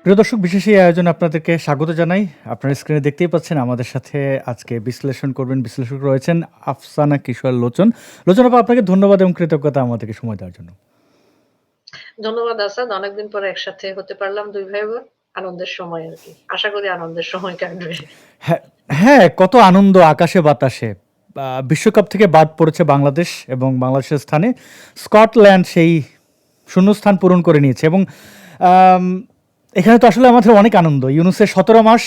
প্রিয় দর্শক, বিশেষ এই আয়োজনে আপনাদেরকে স্বাগত জানাই। আপনারা স্ক্রিনে দেখতেই পাচ্ছেন আমাদের সাথে আজকে বিশ্লেষণ করবেন। বিশ্লেষক রয়েছেন আফসানা কিশোর লোচন। লোচন আপা, আপনাকে ধন্যবাদ এবং কৃতজ্ঞতা আমাদেরকে সময় দেওয়ার জন্য। ধন্যবাদ আসাদ। অনেকদিন পরে একসাথে হতে পারলাম ২ ভাই বোন। আনন্দের সময় আরকি। আশা করি আনন্দের সময় কাটবে। হ্যাঁ, হ্যাঁ, কত আনন্দ আকাশে বাতাসে। বিশ্বকাপ থেকে বাদ পড়েছে বাংলাদেশ এবং বাংলাদেশের স্থানে স্কটল্যান্ড সেই শূন্যস্থান পূরণ করে নিয়েছে এবং আম এখানে তো আসলে আমাদের অনেক আনন্দ। ইউনুসের ১৭ মাস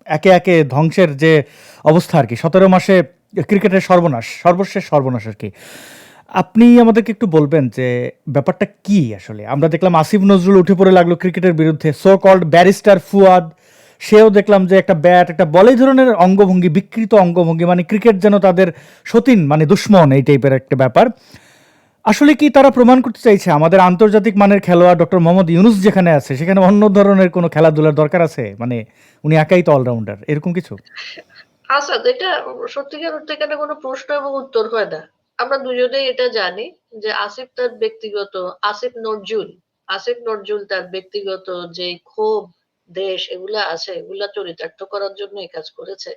একে, একে ধ্বংসের যে অবস্থা আরকি, ১৭ মাসে ক্রিকেটের সর্বনাশ, সর্বশেষ সর্বনাশ আরকি। আপনি আমাদেরকে একটু বলবেন যে ব্যাপারটা কি আসলে? আমরা দেখলাম আসিফ নজরুল উঠে পড়ে লাগলো ক্রিকেটের বিরুদ্ধে। সো কল্ড ব্যারিস্টার ফুয়াদ, সেও দেখলাম যে একটা ব্যাট, একটা বল, এই ধরনের অঙ্গভঙ্গি, বিকৃত অঙ্গভঙ্গি, মানে ক্রিকেট যেন তাদের সতীন, মানে দুশ্মন, এই টাইপের একটা ব্যাপার। আসলে কি তারা প্রমাণ করতে চাইছে আমাদের আন্তর্জাতিক মানের খেলোয়াড় ডক্টর মোহাম্মদ ইউনুস যেখানে আছে সেখানে অন্য ধরনের কোনো খেলাধুলার দরকার আছে? মানে উনি একাই তো অলরাউন্ডার, এরকম কিছু? আসাদ, এটা সত্যিকার অর্থে এখানে কোনো প্রশ্ন এবং উত্তর হয় না। আমরা দুজনেই এটা জানি যে আসিফ নজরুল তার ব্যক্তিগত যে ক্ষোভ, দেশ এগুলা আছে, এগুলা চরিতার্থ করার জন্য এই কাজ করেছে।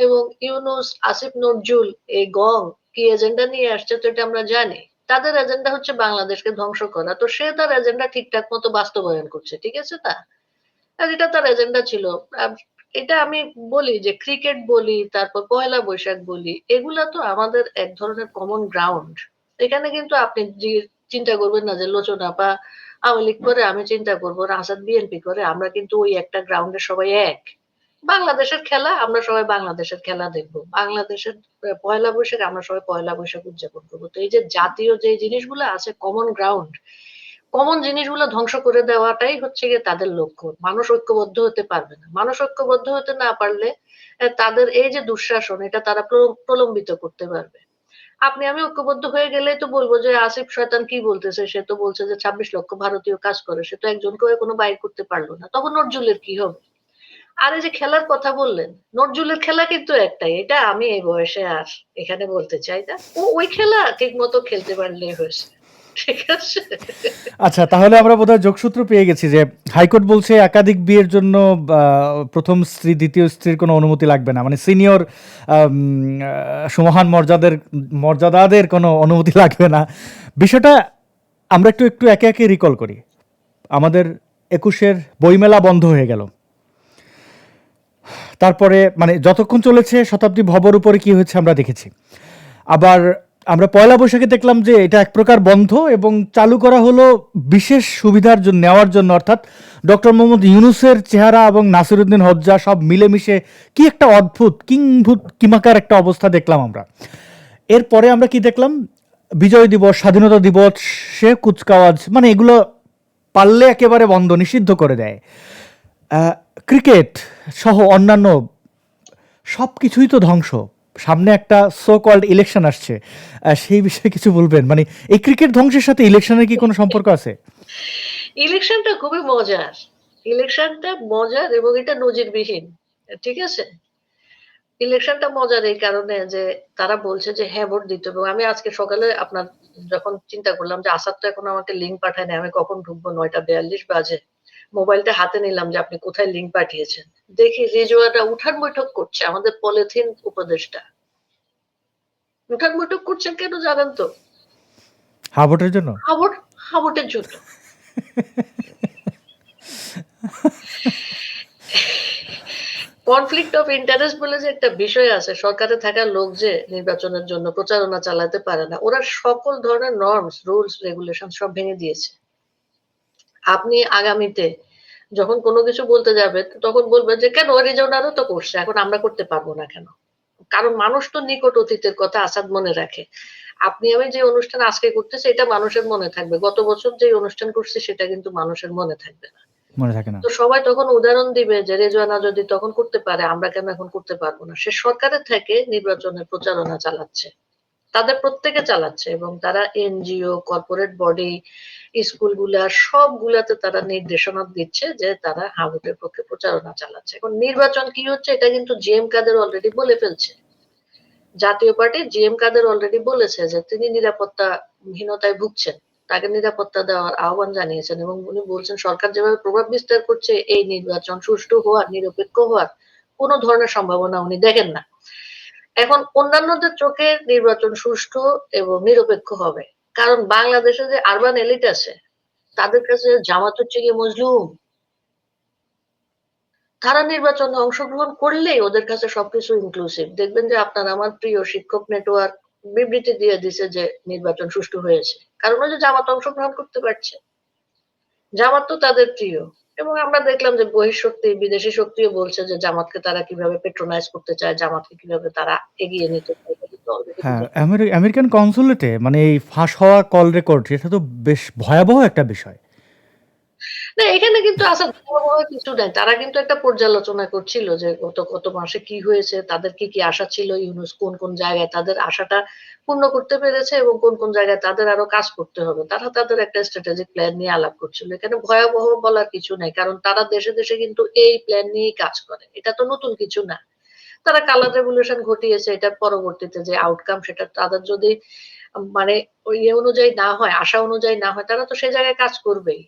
এবং ইউনুস, আসিফ নজরুল, এই গং কি এজেন্ডা নিয়ে আসছে তো এটা আমরা জানি। তাদের এজেন্ডা হচ্ছে বাংলাদেশকে ধ্বংস করা। তো সে তার এজেন্ডা ঠিকঠাক মতো বাস্তবায়ন করছে। ঠিক আছে তা? আর এটা তার এজেন্ডা ছিল। এটা আমি বলি যে ক্রিকেট বলি, তারপর পয়লা বৈশাখ বলি, এগুলা তো আমাদের এক ধরনের কমন গ্রাউন্ড। এখানে কিন্তু আপনি চিন্তা করবেন না যে লোচনা বা আওয়ামী লীগ করে, আমি চিন্তা করবো আসাদ বিএনপি করে, আমরা কিন্তু ওই একটা গ্রাউন্ডে সবাই এক। বাংলাদেশের খেলা, আমরা সবাই বাংলাদেশের খেলা দেখবো। বাংলাদেশের পয়লা বৈশাখ, আমরা সবাই পয়লা বৈশাখ উদযাপন করবো। তো এই যে জাতীয় যে জিনিসগুলো আছে, কমন গ্রাউন্ড, কমন জিনিসগুলো ধ্বংস করে দেওয়াটাই হচ্ছে গিয়ে তাদের লক্ষ্য। মানুষ ঐক্যবদ্ধ হতে পারবে না। মানুষ ঐক্যবদ্ধ হতে না পারলে তাদের এই যে দুঃশাসন, এটা তারা প্রলম্বিত করতে পারবে। আপনি আমি ঐক্যবদ্ধ হয়ে গেলেই তো বলবো যে আসিফ শয়তান কি বলতেছে, সে তো বলছে যে ২৬ লক্ষ ভারতীয় কাজ করে, সে তো একজনকেও কোনো বাইর করতে পারলো না। তখন নজরুলের কি হবে? আর এই যে খেলার কথা বললেন, নজরুলের খেলা কিন্তু একটাই, এটা আমি এই বয়সে আর এখানে বলতে চাই না। ওই খেলা ঠিক মতো খেলতে পারলেই হয়েছে। ঠিক আছে। আচ্ছা, তাহলে আমরা বোধহয় যোগসূত্র পেয়ে গেছি যে হাইকোর্ট বলছে একাধিক বিয়ের জন্য প্রথম স্ত্রী দ্বিতীয় স্ত্রীর কোনো অনুমতি লাগবে না, মানে সিনিয়র সমহান মর্যাদাদের কোনো অনুমতি লাগবে না। বিষয়টা আমরা একটু একটু একে একে রিকল করি। আমাদের ২১-এর বইমেলা বন্ধ হয়ে গেল। তারপরে মানে যতক্ষণ চলেছে শতাব্দী ভবর উপরে কি হয়েছে আমরা দেখেছি। আবার আমরা পয়লা বৈশাখে দেখলাম যে এটা এক প্রকার বন্ধ এবং চালু করা হলো বিশেষ সুবিধার জন্য, নেওয়ার জন্য, অর্থাৎ ডক্টর মোহাম্মদ ইউনুসের চেহারা এবং নাসিরুদ্দিন হজ্জা সব মিলেমিশে কি একটা অদ্ভুত কিংভূত কিমাকার একটা অবস্থা দেখলাম আমরা। এরপরে আমরা কি দেখলাম? বিজয় দিবস, স্বাধীনতা দিবস, সে কুচকাওয়াজ, মানে এগুলো পারলে একেবারে বন্ধ, নিষিদ্ধ করে দেয়। ক্রিকেট সহ অন্যান্য সব কিছুই তো ধ্বংস। সামনে একটা সো কল্ড ইলেকশন আসছে, সেই বিষয়ে কিছু বলবেন? মানে এই ক্রিকেট ধ্বংসের সাথে ইলেকশনের কি কোনো সম্পর্ক আছে? ইলেকশনটা খুবই মজার। ইলেকশনটা মজার এবং এটা নজিরবিহীন। ঠিক আছে? ইলেকশনটা মজার এই কারণে যে তারা বলছে যে হ্যাঁ ভোট দিতে হবে। আমি আজকে সকালে আপনার যখন চিন্তা করলাম যে আসাদ তো এখন আমাকে লিঙ্ক পাঠায় নাই, আমি কখন ঢুকবো, ৯:৪২ বাজে। মোবাইলটা হাতে নিলাম যে আপনি কোথায় লিঙ্ক পাঠিয়েছেন। দেখি রিজওয়াটা উঠান বৈঠক করছে, আমাদের পলিথিন উপদেষ্টা। উঠান বৈঠক করছেন কেন জানেন তো? হাবটের জন্য? হাবট হাবটের জন্য। কনফ্লিক্ট অফ ইন্টারেস্ট বলে যে একটা বিষয় আছে, সরকারে থাকা লোক যে নির্বাচনের জন্য প্রচারণা চালাতে পারে না, ওরা সকল ধরনের নর্মস, রুলস, রেগুলেশন সব ভেঙে দিয়েছে। আপনি আগামীতে যখন কোনো কিছু বলতে যাবেন তখন বলবেন যে কেন রিজওনারও তো করছে, এখন আমরা করতে পারবো না কেন? কারণ মানুষ তো নিকট অতীতের কথা আসাদ মনে রাখে। আপনি আমি যে অনুষ্ঠান আজকে করতেছি এটা মানুষের মনে থাকবে, গত বছর যে অনুষ্ঠান করছি সেটা কিন্তু মানুষের মনে থাকবে না। মনে থাকে না। তো সবাই তখন উদাহরণ দিবে যে রেজওয়ানা যদি তখন করতে পারে, আমরা কেন এখন করতে পারবো না? সে সরকারের থেকে নির্বাচনের প্রচারণা চালাচ্ছে, তাদের প্রত্যেকে চালাচ্ছে এবং তারা এনজিও, কর্পোরেট বডি, স্কুলগুলা সবগুলাতে তারা নির্দেশনা দিচ্ছে যে তারা হাবুটের পক্ষে প্রচারণা চালাচ্ছে। এখন নির্বাচন কি হচ্ছে এটা কিন্তু জিএম কাদের অলরেডি বলে ফেলছে। জাতীয় পার্টি জিএম কাদের অলরেডি বলেছে যে তিনি নিরাপত্তাহীনতায় ভুগছেন, তাকে নিরাপত্তা দেওয়ার আহ্বান জানিয়েছেন এবং উনি বলছেন সরকার যেভাবে প্রভাব বিস্তার করছে এই নির্বাচন সুষ্ঠু হওয়ার, নিরপেক্ষ হওয়ার কোনো ধরনের সম্ভাবনা উনি দেখেন না। এখন অন্যান্যদের চোখে নির্বাচন সুষ্ঠু এবং নিরপেক্ষ হবে। কারণ বাংলাদেশে যে আরবান এলিট আছে, তাদের কাছে জামাত হচ্ছে গিয়ে মজলুম। তারা নির্বাচনে অংশগ্রহণ করলেই ওদের কাছে সবকিছু ইনক্লুসিভ। দেখবেন যে আপনার আমার প্রিয় শিক্ষক নেটওয়ার্ক বিবৃতি দিয়ে দিছে যে নির্বাচন সুষ্ঠু হয়েছে। কারণ ওই যে জামাত অংশগ্রহণ করতে পারছে। জামাত তো তাদের প্রিয়। এবং আমরা দেখলাম যে বহিঃশক্তি, বিদেশি শক্তিও বলছে যে জামাতকে তারা কিভাবে পেট্রোনাইজ করতে চায়, জামাতকে কিভাবে তারা এগিয়ে নিতে চায়। এটা কিন্তু অলরেডি হ্যাঁ, আমেরিকান কনসুলেটে মানে এই ফাঁস হওয়া কল রেকর্ড এটা তো বেশ ভয়াবহ একটা বিষয়। না এখানে কিন্তু আসার ভয়াবহ কিছু নাই। তারা কিন্তু একটা পর্যালোচনা করছিল যে গত মাসে কি হয়েছে, তাদের কি আশা ছিল, ইউনূস কোন জায়গায় তাদের আশাটা পূর্ণ করতে পেরেছে এবং কোন জায়গায় তাদের আরো কাজ করতে হবে। তারা তাদের একটা স্ট্র্যাটেজিক প্ল্যান নিয়ে আলাপ করছিল। এখানে ভয়াবহ বলার কিছু নাই। কারণ তারা দেশে কিন্তু এই প্ল্যান নিয়েই কাজ করে। এটা তো নতুন কিছু না। তারা কালার রেভলিউশন ঘটিয়েছে। এটার পরবর্তীতে যে আউটকাম সেটা তাদের যদি মানে ওই অনুযায়ী না হয়, আশা অনুযায়ী না হয়, তারা তো সে জায়গায় কাজ করবেই।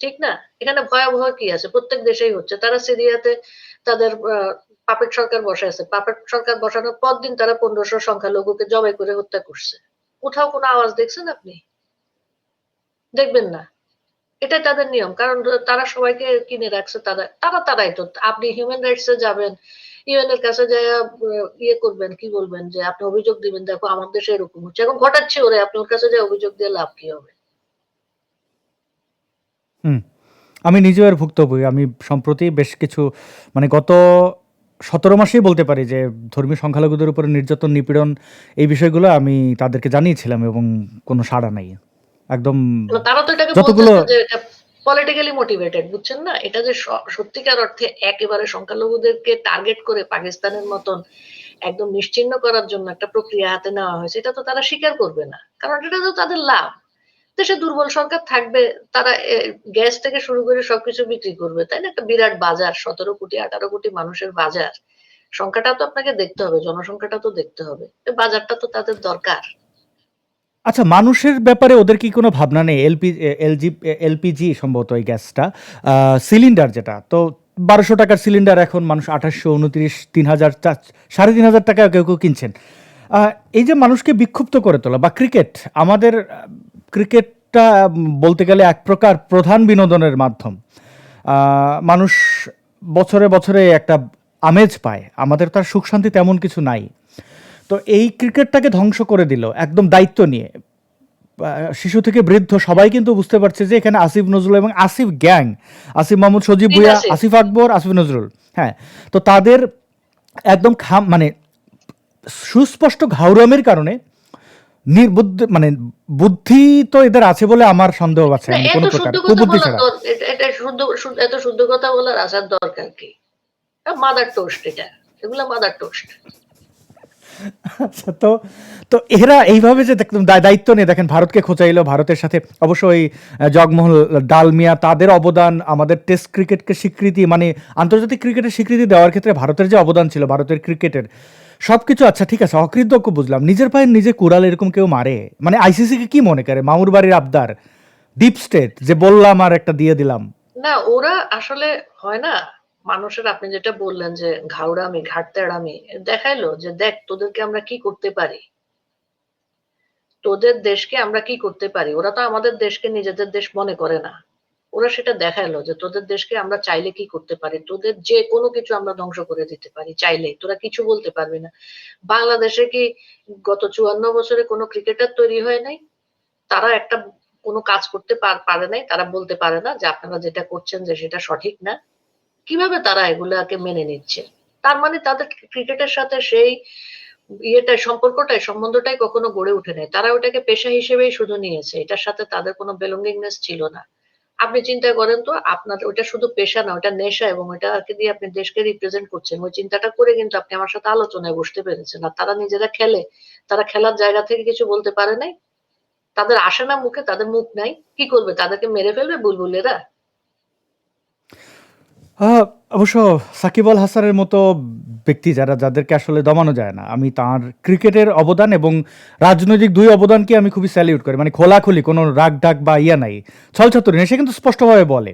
ঠিক না? এখানে ভয়াবহ কি আছে? প্রত্যেক দেশেই হচ্ছে। তারা সিরিয়াতে তাদের পাপেট সরকার বসাইছে। পাপেট সরকার বসানোর পরদিন তারা ১৫০০ সংখ্যালঘুকে জবাই করে হত্যা করছে। কোথাও কোনো আওয়াজ দেখছেন আপনি? দেখবেন না। এটাই তাদের নিয়ম। কারণ তারা সবাইকে কিনে রাখছে তারাই তো। আপনি হিউম্যান রাইটস এ যাবেন, ইউএন এর কাছে যাইয়া ইয়ে করবেন, কি বলবেন যে আপনি অভিযোগ দিবেন, দেখো আমার দেশে এরকম হচ্ছে। এখন ঘটাচ্ছে ওরে, আপনি ওর কাছে যেয়ে অভিযোগ দিয়ে লাভ কি হবে? হুম। আমি নিজেও এর ভুক্তভোগী। আমি সম্প্রতি বেশ কিছু মানে গত ১৭ মাসেই বলতে পারি যে ধর্মীয় সংখ্যালঘুদের উপরে নির্যাতন, নিপীড়ন এই বিষয়গুলো আমি তাদেরকে জানিয়েছিলাম এবং কোনো সাড়া নাই। একদম তারা তো এটাকে যতগুলো বলতেছে যে এটা পলিটিক্যালি মোটিভেটেড, বুঝছেন না? এটা যে সত্যিকার অর্থে একেবারে সংখ্যালঘুদেরকে টার্গেট করে পাকিস্তানের মতন একদম নিশ্চিহ্ন করার জন্য একটা প্রক্রিয়া হাতে নেওয়া হয়েছে, এটা তো তারা স্বীকার করবে না। কারণ এটা তো তাদের লাভ। দেশে দুর্বল সরকার থাকবে, তারা গ্যাস থেকে শুরু করে সবকিছু বিক্রি করবে, তাই না? একটা বিরাট বাজার, ১৭ কোটি ১৮ কোটি মানুষের বাজার। সংখ্যাটা তো আপনাকে দেখতে হবে, জনসংখ্যাটা তো দেখতে হবে। বাজারটা তো তাদের দরকার। আচ্ছা, মানুষের ব্যাপারে ওদের কি কোনো ভাবনা নেই? এলপিজি সম্ভবত এই গ্যাসটা সিলিন্ডার যেটা তো ১২০০ টাকার সিলিন্ডার এখন মানুষ ২৮০০, ২৯, ৩,০০০, ৩,৫০০ টাকায় কেউ কিনছেন। এই যে মানুষকে বিক্ষুব্ধ করে তোলা বা ক্রিকেট, আমাদের ক্রিকেটটা বলতে গেলে এক প্রকার প্রধান বিনোদনের মাধ্যম। মানুষ বছরে একটা আমেজ পায়। আমাদের তার সুখ শান্তি তেমন কিছু নাই। তো এই ক্রিকেটটাকে ধ্বংস করে দিল একদম দায়িত্ব নিয়ে। শিশু থেকে বৃদ্ধ সবাই কিন্তু বুঝতে পারছে যে এখানে আসিফ নজরুল এবং আসিফ গ্যাং, আসিফ মাহমুদ, সজীব তিন ভুঁইয়া, আছে। আসিফ আকবর, আসিফ নজরুল, হ্যাঁ, তো তাদের একদম মানে সুস্পষ্ট ঘাউরামের কারণে নির্বুদ্ধ মানে বুদ্ধি তো এদের আছে বলে আমার সন্দেহ আছে, না আমি এত কোনো প্রকার শুদ্ধ কথা কুবুদ্ধি বলার ছাড়া। এটা এত শুদ্ধ কথা বলার আসার দরকার কি? মাদার টোস্ট এটা। এগুলা মাদার টোস্ট। আচ্ছা, তো তো এরা এইভাবে যে একদম দায়িত্ব নিয়ে দেখেন ভারতকে খোঁচাইলো, ভারতের সাথে অবশ্য ওই জগমোহন ডালমিয়া তাদের অবদান, আমাদের টেস্ট ক্রিকেটকে স্বীকৃতি মানে আন্তর্জাতিক ক্রিকেটের স্বীকৃতি দেওয়ার ক্ষেত্রে ভারতের যে অবদান ছিল, ভারতের ক্রিকেটের সবকিছু আচ্ছা ঠিক আছে, অকৃতজ্ঞ বুঝলাম, নিজের পায়ে নিজে কুড়াল এরকম কেউ মারে? মানে আইসিসিকে কি মনে করে মামুর বাড়ির আবদার, ডিপ স্টেট যে বললাম আর একটা দিয়ে দিলাম? না ওরা আসলে হয় না, মানুষের আপনি যেটা বললেন যে ঘাউড়ামি, ঘাটতেড়ামি দেখাইলো যে দেখ তোদেরকে আমরা কি করতে পারি। তোদের দেশকে আমরা কি করতে পারি। ওরা তো আমাদের দেশকে নিজেদের দেশ মনে করে না। ওরা সেটা দেখাইলো যে তোদের দেশকে আমরা চাইলে কি করতে পারি। তোদের যে কোনো কিছু আমরা ধ্বংস করে দিতে পারি চাইলেই। তোরা কিছু বলতে পারবি না। বাংলাদেশে কি গত ৫৪ বছরে কোনো ক্রিকেটার তৈরি হয় নাই? তারা একটা কোনো কাজ করতে পারে নাই। তারা বলতে পারে না যে আপনারা যেটা করছেন যে সেটা সঠিক না। কিভাবে তারা এগুলাকে মেনে নিচ্ছে? তার মানে তাদের ক্রিকেটের সাথে সেই সম্বন্ধটাই কখনো গড়ে ওঠে নাই। তারা ওটাকে পেশা হিসেবেই শুধু নিয়েছে। এটার সাথে তাদের কোনো belongingness ছিল না। আপনি চিন্তা করেন তো আপনার ওটা শুধু পেশা না, ওটা নেশা এবং ওটাকে দিয়ে আপনি দেশকে রিপ্রেজেন্ট করছেন। ওই চিন্তাটা করে কিন্তু আপনি আমার সাথে আলোচনায় বসতে পেরেছেন। আর তারা নিজেরা খেলে। তারা খেলার জায়গা থেকে কিছু বলতে পারে নাই। তাদের আসে না মুখে, তাদের মুখ নাই। কি করবে? তাদেরকে মেরে ফেলবে বুলবুলেরা? অবশ্য সাকিব আল হাসানের মতো ব্যক্তি যাদেরকে আসলে দমানো যায় না। আমি তার ক্রিকেটের অবদান এবং রাজনৈতিক দুই অবদানকে আমি খুবই স্যালিউট করি। মানে খোলাখুলি কোনো রাগ ঢাক বা ইয়া নাই, ছলছাতুরি নেই। সে কিন্তু স্পষ্টভাবে বলে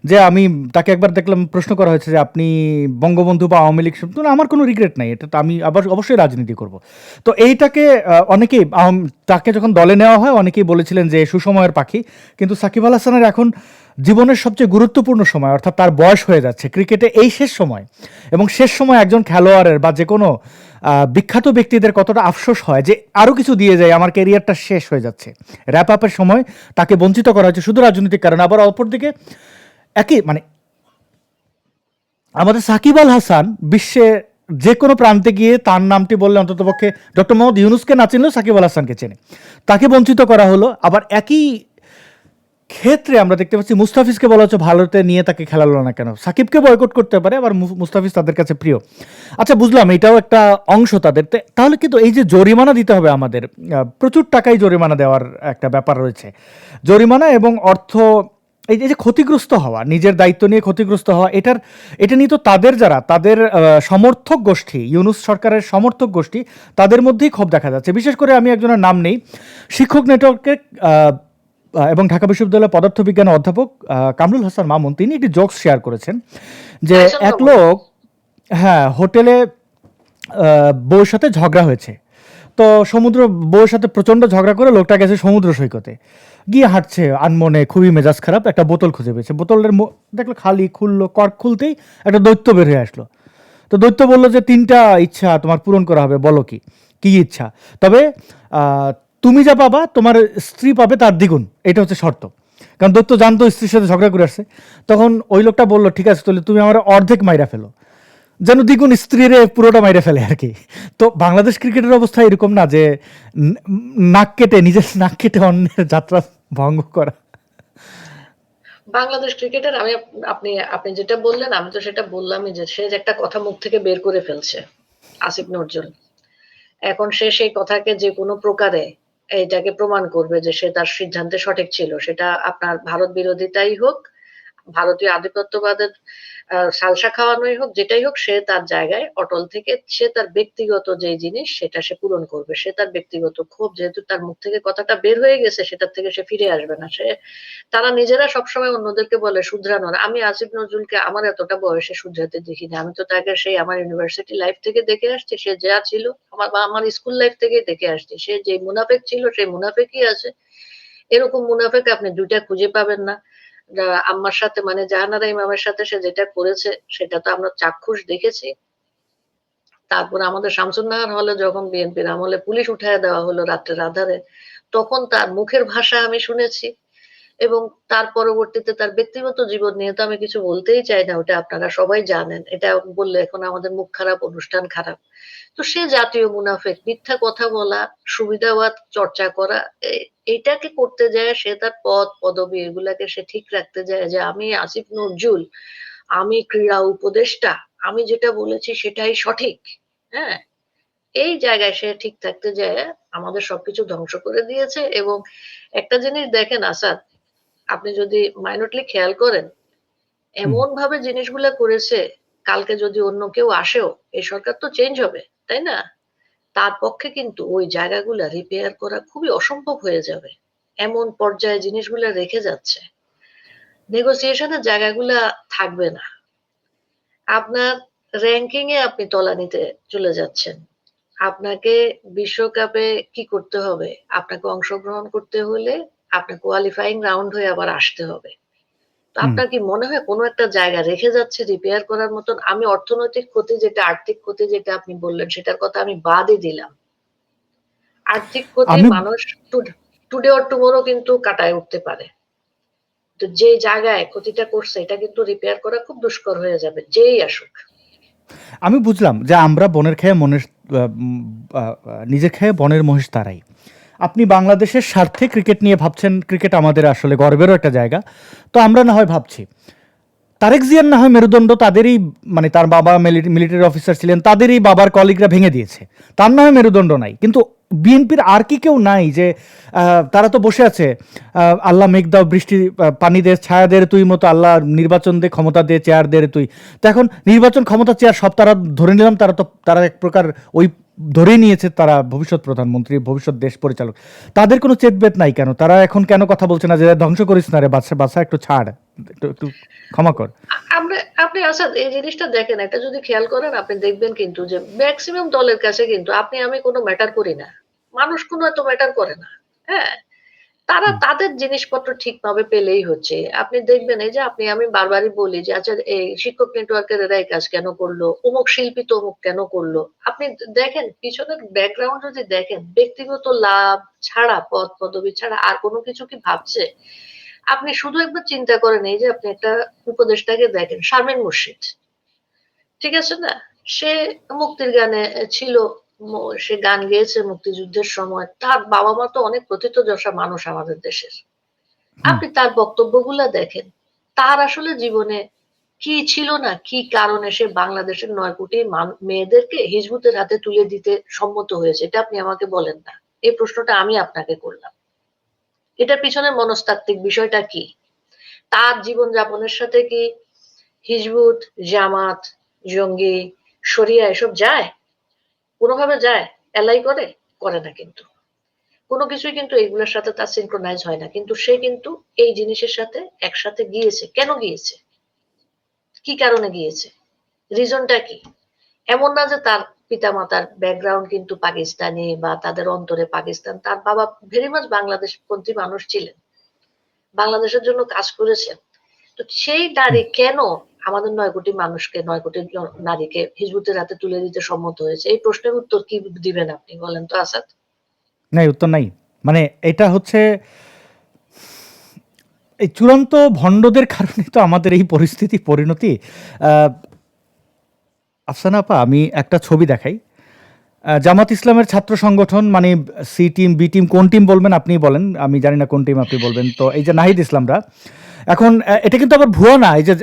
যে আমি তাকে একবার দেখলাম প্রশ্ন করা হয়েছে যে আপনি বঙ্গবন্ধু বা আওয়ামী লীগ তো আমার কোনো রিগ্রেট নাই, এটা তো আমি আবার অবশ্যই রাজনীতি করব। তো এইটাকে অনেকেই তাকে যখন দলে নেওয়া হয় অনেকেই বলেছিলেন যে সুসময়ের পাখি, কিন্তু সাকিব আল হাসানের এখন জীবনের সবচেয়ে গুরুত্বপূর্ণ সময়, অর্থাৎ তার বয়স হয়ে যাচ্ছে ক্রিকেটে এই শেষ সময়, এবং শেষ সময় একজন খেলোয়াড়ের বা যে কোনো বিখ্যাত ব্যক্তিদের কতটা আফসোস হয় যে আরও কিছু দিয়ে যায়, আমার ক্যারিয়ারটা শেষ হয়ে যাচ্ছে। র্যাপ আপের সময় তাকে বঞ্চিত করা হচ্ছে শুধু রাজনৈতিক কারণে। আবার অপরদিকে একই মানে আমাদের সাকিব আল হাসান বিশ্বে যে কোনো প্রান্তে গিয়ে তার নামটি বললে অন্ততপক্ষে ডক্টর মোহাম্মদ ইউনুসকে না চিনলেও সাকিব আল হাসানকে চেনে। তাকে বঞ্চিত করা হলো। আবার একই ক্ষেত্রে আমরা দেখতে পাচ্ছি মুস্তাফিজকে বলা হচ্ছে ভারতে নিয়ে তাকে খেলালো না কেন। সাকিবকে বয়কট করতে পারে, আবার মুস্তাফিজ তাদের কাছে প্রিয়। আচ্ছা, বুঝলাম এটাও একটা অংশ তাদের। তাহলে কিন্তু এই যে জরিমানা দিতে হবে আমাদের, প্রচুর টাকাই জরিমানা দেওয়ার একটা ব্যাপার রয়েছে। জরিমানা এবং অর্থ, এই যে ক্ষতিগ্রস্ত হওয়া, নিজের দায়িত্ব নিয়ে ক্ষতিগ্রস্ত হওয়া, এটা নিয়ে তো তাদের সমর্থক গোষ্ঠী, ইউনুস সরকারের সমর্থক গোষ্ঠী, তাদের মধ্যেই ক্ষোভ দেখা যাচ্ছে। বিশেষ করে আমি একজনের নাম নেই, শিক্ষক নেটওয়ার্কের এবং ঢাকা বিশ্ববিদ্যালয়ের পদার্থবিজ্ঞানের অধ্যাপক কামরুল হাসান মামুন, তিনি একটি জোকস শেয়ার করেছেন যে এক লোক, হ্যাঁ, হোটেলে বউর সাথে ঝগড়া হয়েছে। তো বউর সাথে প্রচণ্ড ঝগড়া করে লোকটা গেছে সমুদ্র সৈকতে, গিয়ে হাঁটছে আনমনে, খুবই মেজাজ খারাপ, একটা বোতল খুঁজে পেয়েছে। বোতলের দেখলো খালি, খুললো, কর্ক খুলতেই একটা দৈত্য বের হয়ে আসলো। তো দৈত্য বললো যে 3টা ইচ্ছা তোমার পূরণ করা হবে, বলো কি কি ইচ্ছা, তবে তুমি যা পাবা তোমার স্ত্রী পাবে তার দ্বিগুণ, এটা হচ্ছে শর্ত। কারণ দৈত্য জানতো স্ত্রীর সাথে ঝগড়া করে আসছে। তখন ওই লোকটা বললো ঠিক আছে, তাহলে তুমি আমার অর্ধেক মাইরা ফেলো, যেন দ্বিগুণ স্ত্রীরে পুরোটা মাইরে ফেলে আর কি। তো বাংলাদেশ ক্রিকেটের অবস্থা এরকম না যে নিজের নাক কেটে অন্যের যাত্রা ভঙ্গ করা? বাংলাদেশ ক্রিকেটের আমি আপনি আপনি যেটা বললেন আমি তো সেটা বললামই, যে সে যে একটা কথা মুখ থেকে বের করে ফেলছে, আসিফ নজরুল। এখন সে সেই কথাকে যে কোনো প্রকারে এইটাকে প্রমাণ করবে যে সে তার সিদ্ধান্তে সঠিক ছিল। সেটা আপনার ভারত বিরোধিতাই হোক, ভারতীয় আধিপত্যবাদের সালসা খাওয়ানোই হোক, যেটাই হোক, সে তার জায়গায় অটল থেকে সে তার ব্যক্তিগত যে জিনিস সেটা সে পূরণ করবে। সে তার ব্যক্তিগত ক্ষোভ, যেহেতু তার মুখ থেকে কথাটা বের হয়ে গেছে, সেটার থেকে সে ফিরে আসবে না। তারা নিজেরা সবসময় অন্যদেরকে বলে শুধরানোর। আমি আসিফ নজরুলকে আমার এতটা বয়সে শুধরাতে দেখিনি। আমি তো তাকে সেই আমার ইউনিভার্সিটি লাইফ থেকে দেখে আসছি। সে যা ছিল আমার স্কুল লাইফ থেকে দেখে আসছি। সে যে মুনাফেক ছিল সেই মুনাফেকই আছে। এরকম মুনাফেক আপনি 2টা খুঁজে পাবেন না। আম্মার সাথে মানে জাহানারা ইমামের সাথে সে যেটা করেছে সেটা তো আমরা চাক্ষুষ দেখেছি। তারপরে আমাদের শামসুন্নাহার হলে যখন বিএনপির আমলে পুলিশ উঠায় দেওয়া হলো রাত্রের আধারে, তখন তার মুখের ভাষা আমি শুনেছি। এবং তার পরবর্তীতে তার ব্যক্তিগত জীবন নিয়ে তো আমি কিছু বলতেই চাই না, ওটা আপনারা সবাই জানেন। এটা বললে এখন আমাদের মুখ খারাপ, অনুষ্ঠান খারাপ। তো সে জাতীয় মুনাফেক, মিথ্যা কথা বলা, সুবিধাবাদ চর্চা করা, এইটাকে করতে যায়। সে তার পদ পদবি এগুলাকে সে ঠিক রাখতে যায় যে আমি আসিফ নজরুল, আমি ক্রীড়া উপদেষ্টা, আমি যেটা বলেছি সেটাই সঠিক। হ্যাঁ, এই জায়গায় সে ঠিক থাকতে যায় আমাদের সবকিছু ধ্বংস করে দিয়েছে। এবং একটা জিনিস দেখেন আসাদ, আপনি যদি মাইনরলি খেয়াল করেন, এমন ভাবে জিনিসগুলা করেছে, কালকে যদি অন্য কেউ আসেও, এই সরকার তো চেঞ্জ হবে, তাই না? তার পক্ষে কিন্তু ওই জায়গাগুলা রিপেয়ার করা খুবই অসম্ভব হয়ে যাবে। এমন পর্যায়ে জিনিসগুলা রেখে যাচ্ছে, নেগোসিয়েশনের জায়গাগুলা থাকবে না। আপনার র্যাঙ্কিং এ আপনি তলানিতে চলে যাচ্ছেন। আপনাকে বিশ্বকাপে কি করতে হবে? আপনাকে অংশগ্রহণ করতে হলে আপনার কোয়ালিফাইং রাউন্ড হয়ে আবার আসতে হবে। তো আপনার কি মনে হয় কোনো একটা জায়গা রেখে যাচ্ছে রিপেয়ার করার মতন? আমি অর্থনৈতিক ক্ষতি যেটা, আর্থিক ক্ষতি যেটা আপনি বললেন সেটার কথা আমি বাদই দিলাম। আর্থিক ক্ষতি আমি মানুষ টুডে অর টুমোরো কিন্তু কাটায় উঠতে পারে। তো যে জায়গায় ক্ষতিটা করছে এটা কিন্তু রিপেয়ার করা খুব দুষ্কর হয়ে যাবে, যেই আসুক। আমি বুঝলাম যে আমরা বনের খেয়ে মনের নিজের খেয়ে বনের মহিষ তারাই। আপনি বাংলাদেশের স্বার্থে ক্রিকেট নিয়ে ভাবছেন, ক্রিকেট আমাদের আসলে গর্বেরও একটা জায়গা। তো আমরা না হয় ভাবছি, তারেক জিয়ার না হয় মেরুদণ্ড তাদেরই, মানে তার বাবা মিলিটারি অফিসার ছিলেন, তাদেরই বাবার কলিগরা ভেঙে দিয়েছে, তার না হয় মেরুদণ্ড নাই, কিন্তু বিএনপির আর কি কেউ নাই যে তারা তো বসে আছে, আল্লাহ মেঘ দাও বৃষ্টি, পানি দে, ছায়া দে রে তুই মতো, আল্লাহ নির্বাচন দে, ক্ষমতা দে, চেয়ার দে রে তুই। তো এখন নির্বাচন, ক্ষমতা, চেয়ার সব তারা ধরে নিলাম, তারা এক প্রকার ওই ধরেই নিয়েছে তারা ভবিষ্যৎ প্রধানমন্ত্রী, ভবিষ্যৎ দেশ পরিচালক। তাদের কোনো চেতবেত নাই কেন? তারা এখন কেন কথা বলছে না যে ধ্বংস করিস না রে বাদশা, বাদশা একটু ছাড়, একটু একটু ক্ষমা কর? আপনি আপনি আসাদ এই জিনিসটা দেখেন, এটা যদি খেয়াল করেন আপনি দেখবেন কিন্তু যে ম্যাক্সিমাম দলের কাছে কিন্তু আপনি আমি কোনো ম্যাটার করি না, মানুষ কোনো এত ম্যাটার করে না। হ্যাঁ, তারা হুম, তাদের জিনিসপত্র ঠিকভাবে পেলেই হচ্ছে। আপনি দেখবেন এই যে আপনি আমি বারবারই বলি যে আচ্ছা এই শিক্ষক নেটওয়ার্কের এরা এই কাজ কেন করলো, অমুক শিল্পী তো অমুক কেন করলো। আপনি দেখেন পিছনের ব্যাকগ্রাউন্ড যদি দেখেন, ব্যক্তিগত লাভ ছাড়া, পদ পদবি ছাড়া আর কোনো কিছু কি ভাবছে? আপনি শুধু একবার চিন্তা করেন, এই যে আপনি একটা উপদেষ্টাকে দেখেন, শারমিন মুর্শিদ, ঠিক আছে না? সে মুক্তির গানে ছিল, সে গান গেয়েছে মুক্তিযুদ্ধের সময়। তার বাবা মা তো অনেক প্রথিতযশা মানুষ আমাদের দেশের। হুম। আপনি তার বক্তব্যগুলা দেখেন, তার আসলে জীবনে কি ছিল না, কি কারণে সে বাংলাদেশের ৯ কোটি মেয়েদেরকে হিজবুতের হাতে তুলে দিতে সম্মত হয়েছে, এটা আপনি আমাকে বলেন না। এই প্রশ্নটা আমি আপনাকে করলাম। এটার পিছনে মনস্তাত্ত্বিক বিষয়টা কি? তার জীবনযাপনের সাথে কি হিজবুত, জামাত, জঙ্গি, শরিয়া এসব যায়? কোনোভাবে যায়? এলাই করে? করে না কিন্তু। কোনো কিছুই কিন্তু এগুলোর সাথে তার সিনক্রোনাইজ হয় না। কিন্তু সে কিন্তু এই জিনিসের সাথে একসাথে গিয়েছে। কেন গিয়েছে? কি কারণে গিয়েছে? রিজনটা কি? এমন না যে তার পিতামাতার ব্যাকগ্রাউন্ড কিন্তু পাকিস্তানি বা তাদের অন্তরে পাকিস্তান। তার বাবা ভেরি মাচ বাংলাদেশপন্থী মানুষ ছিলেন। বাংলাদেশের জন্য কাজ করেছেন। তো সেই নারী কেন আমাদের ৯ কোটি মানুষকে, ৯ কোটি নারীকে হিজবুতের হাতে তুলে দিতে সম্মত হয়েছে? এই প্রশ্নের উত্তর কি দিবেন আপনি? বলেন তো আসাদ? নাই, উত্তর নাই। মানে এটা হচ্ছে এই চূড়ান্ত ভণ্ডদের কারণে তো আমাদের এই পরিস্থিতি, পরিণতি। আহ, আফসানা আপা, আমি একটা ছবি দেখাই। জামাত ইসলামের ছাত্র সংগঠন, মানে সি টিম, বি টিম, কোন টিম বলবেন আপনি বলেন, আমি জানি না কোন টিম আপনি বলবেন। তো এই যে নাহিদ ইসলামরা এখন, এটা কিন্তু আবার ভুয়া না, এই যে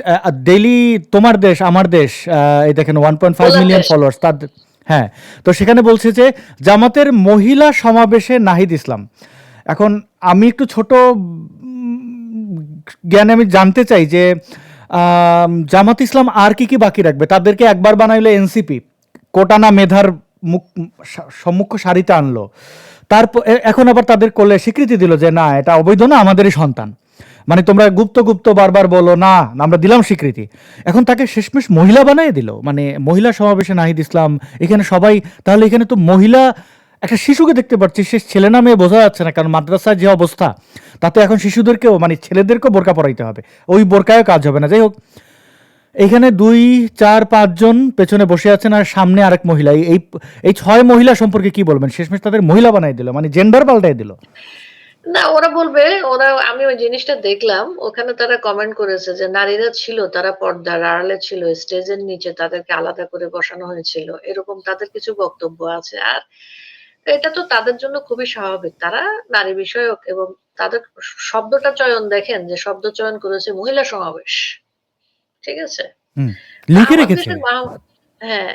ডেইলি তোমার দেশ আমার দেশ, এই দেখেন 1.5 গোলার মিলিয়ন দেশ। ফলোয়ার্স তার। হ্যাঁ, তো সেখানে বলছে যে জামাতের মহিলা সমাবেশে নাহিদ ইসলাম। এখন আমি একটু ছোট জ্ঞানে আমি জানতে চাই যে জামাত ইসলাম আর কি কি বাকি রাখবে? তাদেরকে একবার বানাইলে এনসিপি কোটানা মেধার মুখ সম্মুখ সারিতে আনলো, তারপর এখন আবার তাদের কোলে স্বীকৃতি দিল যে না, এটা অবৈধ না, আমাদেরই সন্তান। মানে তোমরা গুপ্ত গুপ্ত বারবার বলো না, আমরা দিলাম স্বীকৃতি। এখন তাকে শেষমেশ মহিলা বানিয়ে দিল, মানে মহিলা সমাবেশে নাহিদ ইসলাম, এখানে সবাই। তাহলে এখানে তো মহিলা, একটা শিশুকে দেখতে পাচ্ছি, সে ছেলে না মেয়ে বোঝা যাচ্ছে না, কারণ মাদ্রাসার যে অবস্থা, তাতে এখন শিশুদেরকেও, মানে ছেলেদেরকেও বোরকা পরাইতে হবে, ওই বোরকায়ও কাজ হবে না। যাই হোক, এখানে ২, ৪, ৫ জন পেছনে বসে আছেন আর সামনে আরেক মহিলা। এই এই ৬ মহিলা সম্পর্কে কি বলবেন? শেষমেশ তাদের মহিলা বানাই দিল, মানে জেন্ডার পাল্টাই দিল। না, ওরা বলবে, ওরা, আমি ওই জিনিসটা দেখলাম, ওখানে তারা কমেন্ট করেছে যে নারীরা ছিল, তারা পর্দার আড়ালে ছিল, স্টেজের নিচে তাদেরকে আলাদা করে বসানো হয়েছিল, এরকম তাদের কিছু বক্তব্য আছে। আর এটা তো তাদের জন্য খুবই স্বাভাবিক, তারা নারী বিষয়ক। এবং তাদের শব্দটা চয়ন দেখেন, যে শব্দ চয়ন করেছে মহিলা সমাবেশ, ঠিক আছে? হুম, তা লিখে আমার রেখেছে। দেশের হ্যাঁ,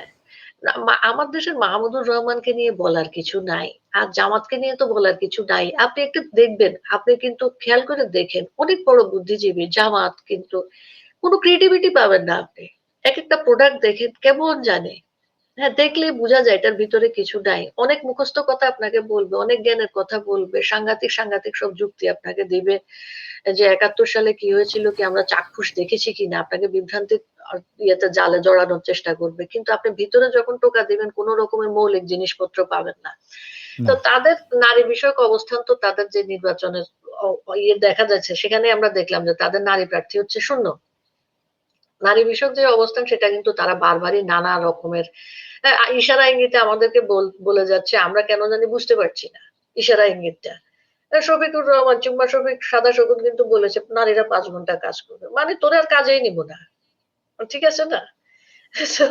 না, আমার দেশের মাহমুদুর রহমানকে নিয়ে বলার কিছু নাই, আর জামাতকে নিয়ে তো বলার কিছু নাই। আপনি একটু দেখবেন, আপনি কিন্তু খেয়াল করে দেখেন, অনেক বড় বুদ্ধিজীবী জামাত, কিন্তু কোনো ক্রিয়েটিভিটি পাবেন না আপনি। এক একটা প্রোডাক্ট দেখেন কেমন জানে। হ্যাঁ, দেখলেই বোঝা যায় এটার ভিতরে কিছু নাই। অনেক মুখস্থ কথা আপনাকে বলবে, অনেক জ্ঞানের কথা বলবে, সাংঘাতিক সাংঘাতিক সব যুক্তি আপনাকে দিবে, যে ৭১ সালে কি হয়েছিল, কি আমরা চাক্ষুষ দেখেছি কিনা, আপনাকে বিভ্রান্তির ইয়েতে জালে জড়ানোর চেষ্টা করবে। কিন্তু আপনি ভিতরে যখন টোকা দিবেন, কোন রকমের মৌলিক জিনিসপত্র পাবেন না। তো না। তাদের নারী বিষয়ক অবস্থান, তো তাদের যে নির্বাচনের ইয়ে দেখা যাচ্ছে, সেখানে আমরা দেখলাম যে তাদের নারী প্রার্থী হচ্ছে শূন্য। নারী বিষয়ক যে অবস্থান, সেটা কিন্তু তারা বারবারই নানা রকমের ইশারা ইঙ্গিতে আমাদেরকে বলে যাচ্ছে, আমরা কেন জানি বুঝতে পারছি না ইশারা ইঙ্গিতটা। শফিকুর রহমান, চুম্মা শফিক, সাদা শকুন কিন্তু বলেছে নারীরা ৫ ঘন্টা কাজ করবে, মানে তোরে আর কাজেই নিব না। ঠিক আছে না? তো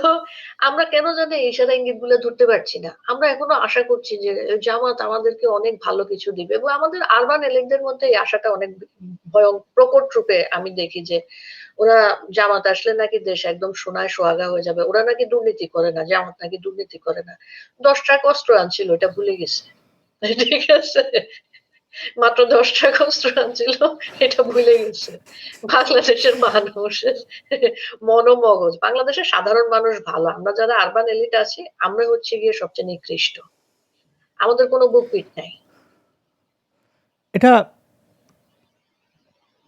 আমরা কেন জানি ইশারা ইঙ্গিত গুলো ধরতে পারছি না। আমরা এখনো আশা করছি যে জামাত আমাদেরকে অনেক ভালো কিছু দিবে, এবং আমাদের আরবান এলিটদের মধ্যে এই আশাটা অনেক প্রকট রূপে আমি দেখি যে ওরা, জামাত আসলে নাকি দেশ একদম সোনায় সোহাগা হয়ে যাবে, ওরা নাকি দুর্নীতি করে না, জামাত নাকি দুর্নীতি করে না। ১০ ট্রাক অস্ত্র আনছিল, এটা ভুলে গেছে। ঠিক আছে? মাত্র ১০ টাকা অস্ত্র আনছিল, এটা ভুলে গেছে। বাংলাদেশের মানুষের মনোমগজ। বাংলাদেশের সাধারণ মানুষ ভালো। আমরা যারা আরবান এলিট আছি, আমরা হচ্ছে গিয়ে সবচেয়ে নিকৃষ্ট। আমাদের কোনো বুকপিট নাই। এটা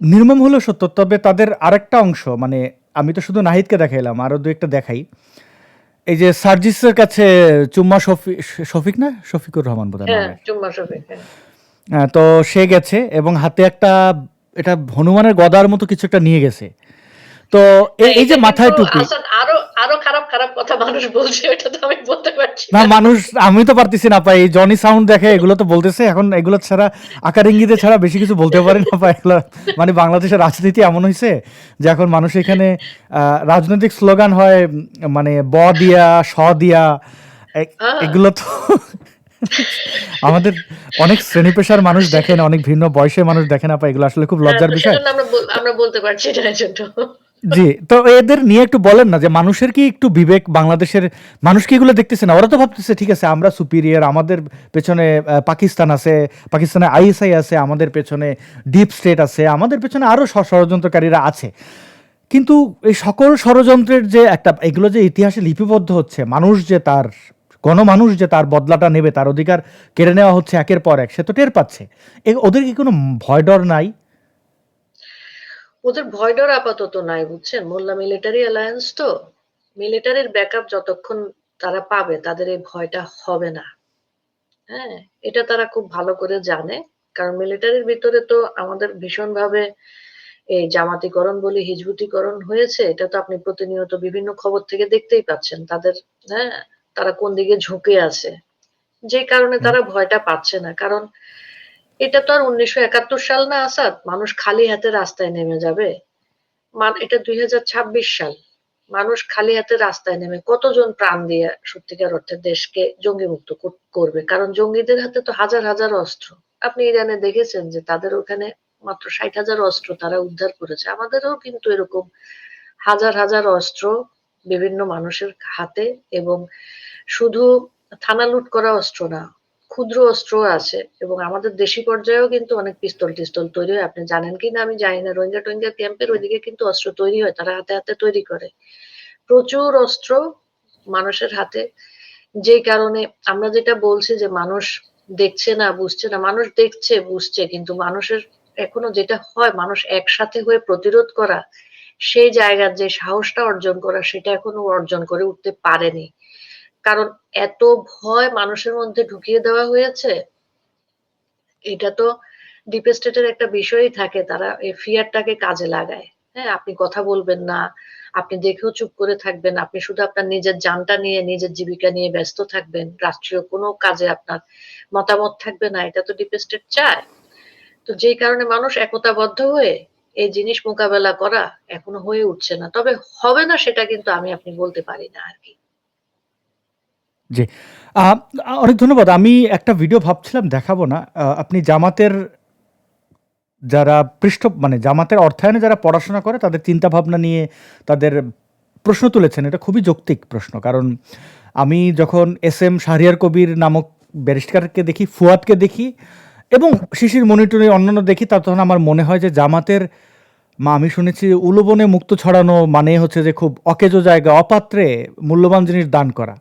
নির্মম হলেও সত্য। তবে তাদের আরেকটা অংশ, মানে আমি তো শুধু নাহিদকে দেখাইলাম, আরো দু একটা দেখাই। এই যে সার্জিসের কাছে চুম্মা শফিক না শফিকুর রহমান বোধহয় হ্যাঁ, নামের, চুম্মা শফিক, হ্যাঁ। তো সে গেছে এবং হাতে একটা, এটা হনুমানের গদার মতো কিছু একটা নিয়ে গেছে। তো না, এই যে এটা কিন্তু মাথায় টুপি, আসাদ আরো আরো খারাপ খারাপ কথা মানুষ বলছে, ওটা তো আমি বলতে পারছি না না। মানুষ, আমি তো পারতেছি না পাই, জনি সাউন্ড দেখে এগুলো তো বলতেছে, এখন এগুলো ছাড়া আকার ইঙ্গিতে ছাড়া বেশি কিছু বলতে পারি না পাই এগুলো। মানে বাংলাদেশের রাজনীতি এমন হয়েছে যে এখন মানুষ এখানে রাজনৈতিক স্লোগান হয় মানে ব দিয়া স দিয়া, হ্যাঁ। এগুলো তো আমাদের অনেক শ্রেণী পেশার মানুষ দেখেন, অনেক ভিন্ন বয়সের মানুষ দেখে না পাই, এগুলো আসলে খুব হ্যাঁ, লজ্জার তো বিষয়। সেজন্য আমরা বলতে পারছি না এজন্য। জি, তো এদের নিয়ে একটু বলেন না যে মানুষের কি একটু বিবেক, বাংলাদেশের মানুষ কি এগুলো দেখতেছে না? ওরা তো ভাবতেছে ঠিক আছে আমরা সুপিরিয়র, আমাদের পেছনে পাকিস্তান আছে, পাকিস্তানে আইএসআই আছে, আমাদের পেছনে ডিপ স্টেট আছে, আমাদের পেছনে আরো ষড়যন্ত্রকারীরা আছে। কিন্তু এই সকল ষড়যন্ত্রের যে একটা, এগুলো যে ইতিহাসে লিপিবদ্ধ হচ্ছে, মানুষ যে তার, গণমানুষ যে তার বদলাটা নেবে, তার অধিকার কেড়ে নেওয়া হচ্ছে একের পর এক, সে তো টের পাচ্ছে। ওদের কি কোনো ভয় ডর নাই? ওদের ভয় ডর আপাতত নাই, বুঝছেন? মোল্লা মিলিটারি অ্যালায়েন্স তো, মিলিটারির ব্যাকআপ যতক্ষণ তারা পাবে তাদের এই ভয়টা হবে না। হ্যাঁ, এটা তারা খুব ভালো করে জানে। কারণ মিলিটারির ভিতরে তো আমাদের ভীষণভাবে এই জামাতিকরণ বলি হিজবুতিকরণ হয়েছে, এটা তো আপনি প্রতিনিয়ত বিভিন্ন খবর থেকে দেখতেই পাচ্ছেন। তাদের, হ্যাঁ, তারা কোন দিকে ঝুঁকে আছে। যে কারণে হুম। তারা ভয়টা পাচ্ছে না। কারণ এটা তো আর ১৯৭১ সাল না আসাদ, মানুষ খালি হাতে রাস্তায় নেমে যাবে। এটা ২০২৬ সাল। মানুষ খালি হাতে রাস্তায় নেমে কতজন প্রাণ দিয়ে সত্যিকার অর্থে দেশকে জঙ্গিমুক্ত করবে? কারণ জঙ্গিদের হাতে তো হাজার হাজার অস্ত্র। আপনি ইরানে দেখেছেন যে তাদের ওখানে মাত্র ৬০,০০০ অস্ত্র তারা উদ্ধার করেছে। আমাদেরও কিন্তু এরকম হাজার হাজার অস্ত্র বিভিন্ন মানুষের হাতে, এবং শুধু থানা লুট করা অস্ত্র না, ক্ষুদ্র অস্ত্রও আছে, এবং আমাদের দেশি পর্যায়েও কিন্তু অনেক পিস্তল-টিস্তল তৈরি হয়। আপনি জানেন কিনা আমি জানি না। রোহিঙ্গা-টোহিঙ্গা ক্যাম্পের ওইদিকে কিন্তু অস্ত্র তৈরি হয়। তারা হাতে হাতে তৈরি করে। প্রচুর অস্ত্র মানুষের হাতে। যেই কারণে আমরা যেটা বলছি যে মানুষ দেখছে না, বুঝছে না। মানুষ দেখছে, বুঝছে, কিন্তু মানুষের এখনো যেটা হয়, মানুষ একসাথে হয়ে প্রতিরোধ করা, সেই জায়গার যে সাহসটা অর্জন করা, সেটা এখনো অর্জন করে উঠতে পারেনি। কারণ এত ভয় মানুষের মধ্যে ঢুকিয়ে দেওয়া হয়েছে, এটা তো ডিপ স্টেটের একটা বিষয়ই থাকে। তারা এই ফিয়ারটাকে কাজে লাগায়। হ্যাঁ, আপনি কথা বলবেন না, আপনি দেখেও চুপ করে থাকবেন, আপনি শুধু আপনার নিজের জানটা নিয়ে, নিজের জীবিকা নিয়ে ব্যস্ত থাকবেন, রাষ্ট্রীয় কোনো কাজে আপনার মতামত থাকবে না, এটা তো ডিপ স্টেট চায়। তো যেই কারণে মানুষ একতাবদ্ধ হয়ে এই জিনিস মোকাবেলা করা এখনো হয়ে উঠছে না। তবে হবে না সেটা কিন্তু আমি আপনি বলতে পারি না আর কি। জি। আ অনেক ধন্যবাদ। আমি একটা ভিডিও ভাবছিলাম দেখাবো না। আপনি জামাতের যারা মানে জামাতের অর্থায়নে যারা পড়াশোনা করে তাদের চিন্তাভাবনা নিয়ে তাদের প্রশ্ন তুলেছেন। এটা খুবই যৌক্তিক প্রশ্ন। কারণ আমি যখন এস.এম. শাহরিয়ার কবির নামক ব্যারিস্টারকে দেখি, ফুয়াদকে দেখি এবং শিশির মনিটরে অন্যান্য দেখি, তখন আমার মনে হয় যে জামাতের আমি শুনেছি উলুবনে মুক্তো ছড়ানো মানে হচ্ছে যে খুব অকেজো জায়গা, অপাত্রে মূল্যবান জিনিস দান করা।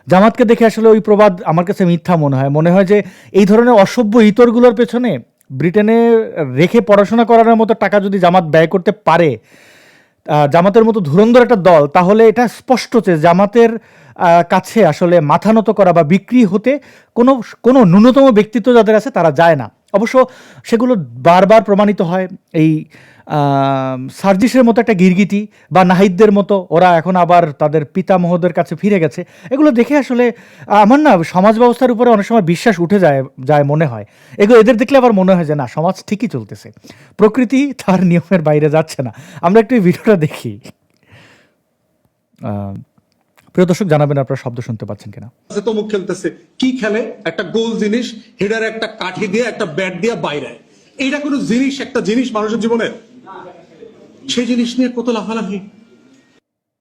জামাতকে দেখে আসলে ওই প্রবাদ আমার কাছে মিথ্যা মনে হয়। মনে হয় যে এই ধরনের অসভ্য ইতরগুলোর পেছনে ব্রিটেনে রেখে পড়াশোনা করানোর মতো টাকা যদি জামাত ব্যয় করতে পারে, জামাতের মতো ধুরন্ধর একটা দল, তাহলে এটা স্পষ্ট যে জামাতের কাছে আসলে মাথা নত করা বা বিক্রি হতে কোনো কোনো ন্যূনতম ব্যক্তিত্ব যাদের আছে তারা যায় না। অবশ্য সেগুলো বারবার প্রমাণিত হয়। এই সার্জিসের মতো একটা গিরগিটি বা নাহিদদের মতো ওরা এখন আবার তাদের পিতামহদের কাছে ফিরে গেছে। এগুলো দেখে আসলে আমার না সমাজ ব্যবস্থার উপরে অনেক সময় বিশ্বাস উঠে যায় যায় মনে হয়। এদের দেখলে আবার মনে হয় যে না, সমাজ ঠিকই চলতেছে, প্রকৃতি তার নিয়মের বাইরে যাচ্ছে না। আমরা একটু এই ভিডিওটা দেখি। প্রিয় দর্শক, জানাবেন আপনারা শব্দ শুনতে পাচ্ছেন কিনা। তমুক খেলতেছে, কি খেলে? একটা গোল জিনিস, হেডার একটা কাঠি দিয়ে একটা ব্যাট দিয়ে বাইরে। এইটা কোনো জিনিস, একটা জিনিস মানুষের জীবনে, সেই জিনিস নিয়ে কত লাফালাফি।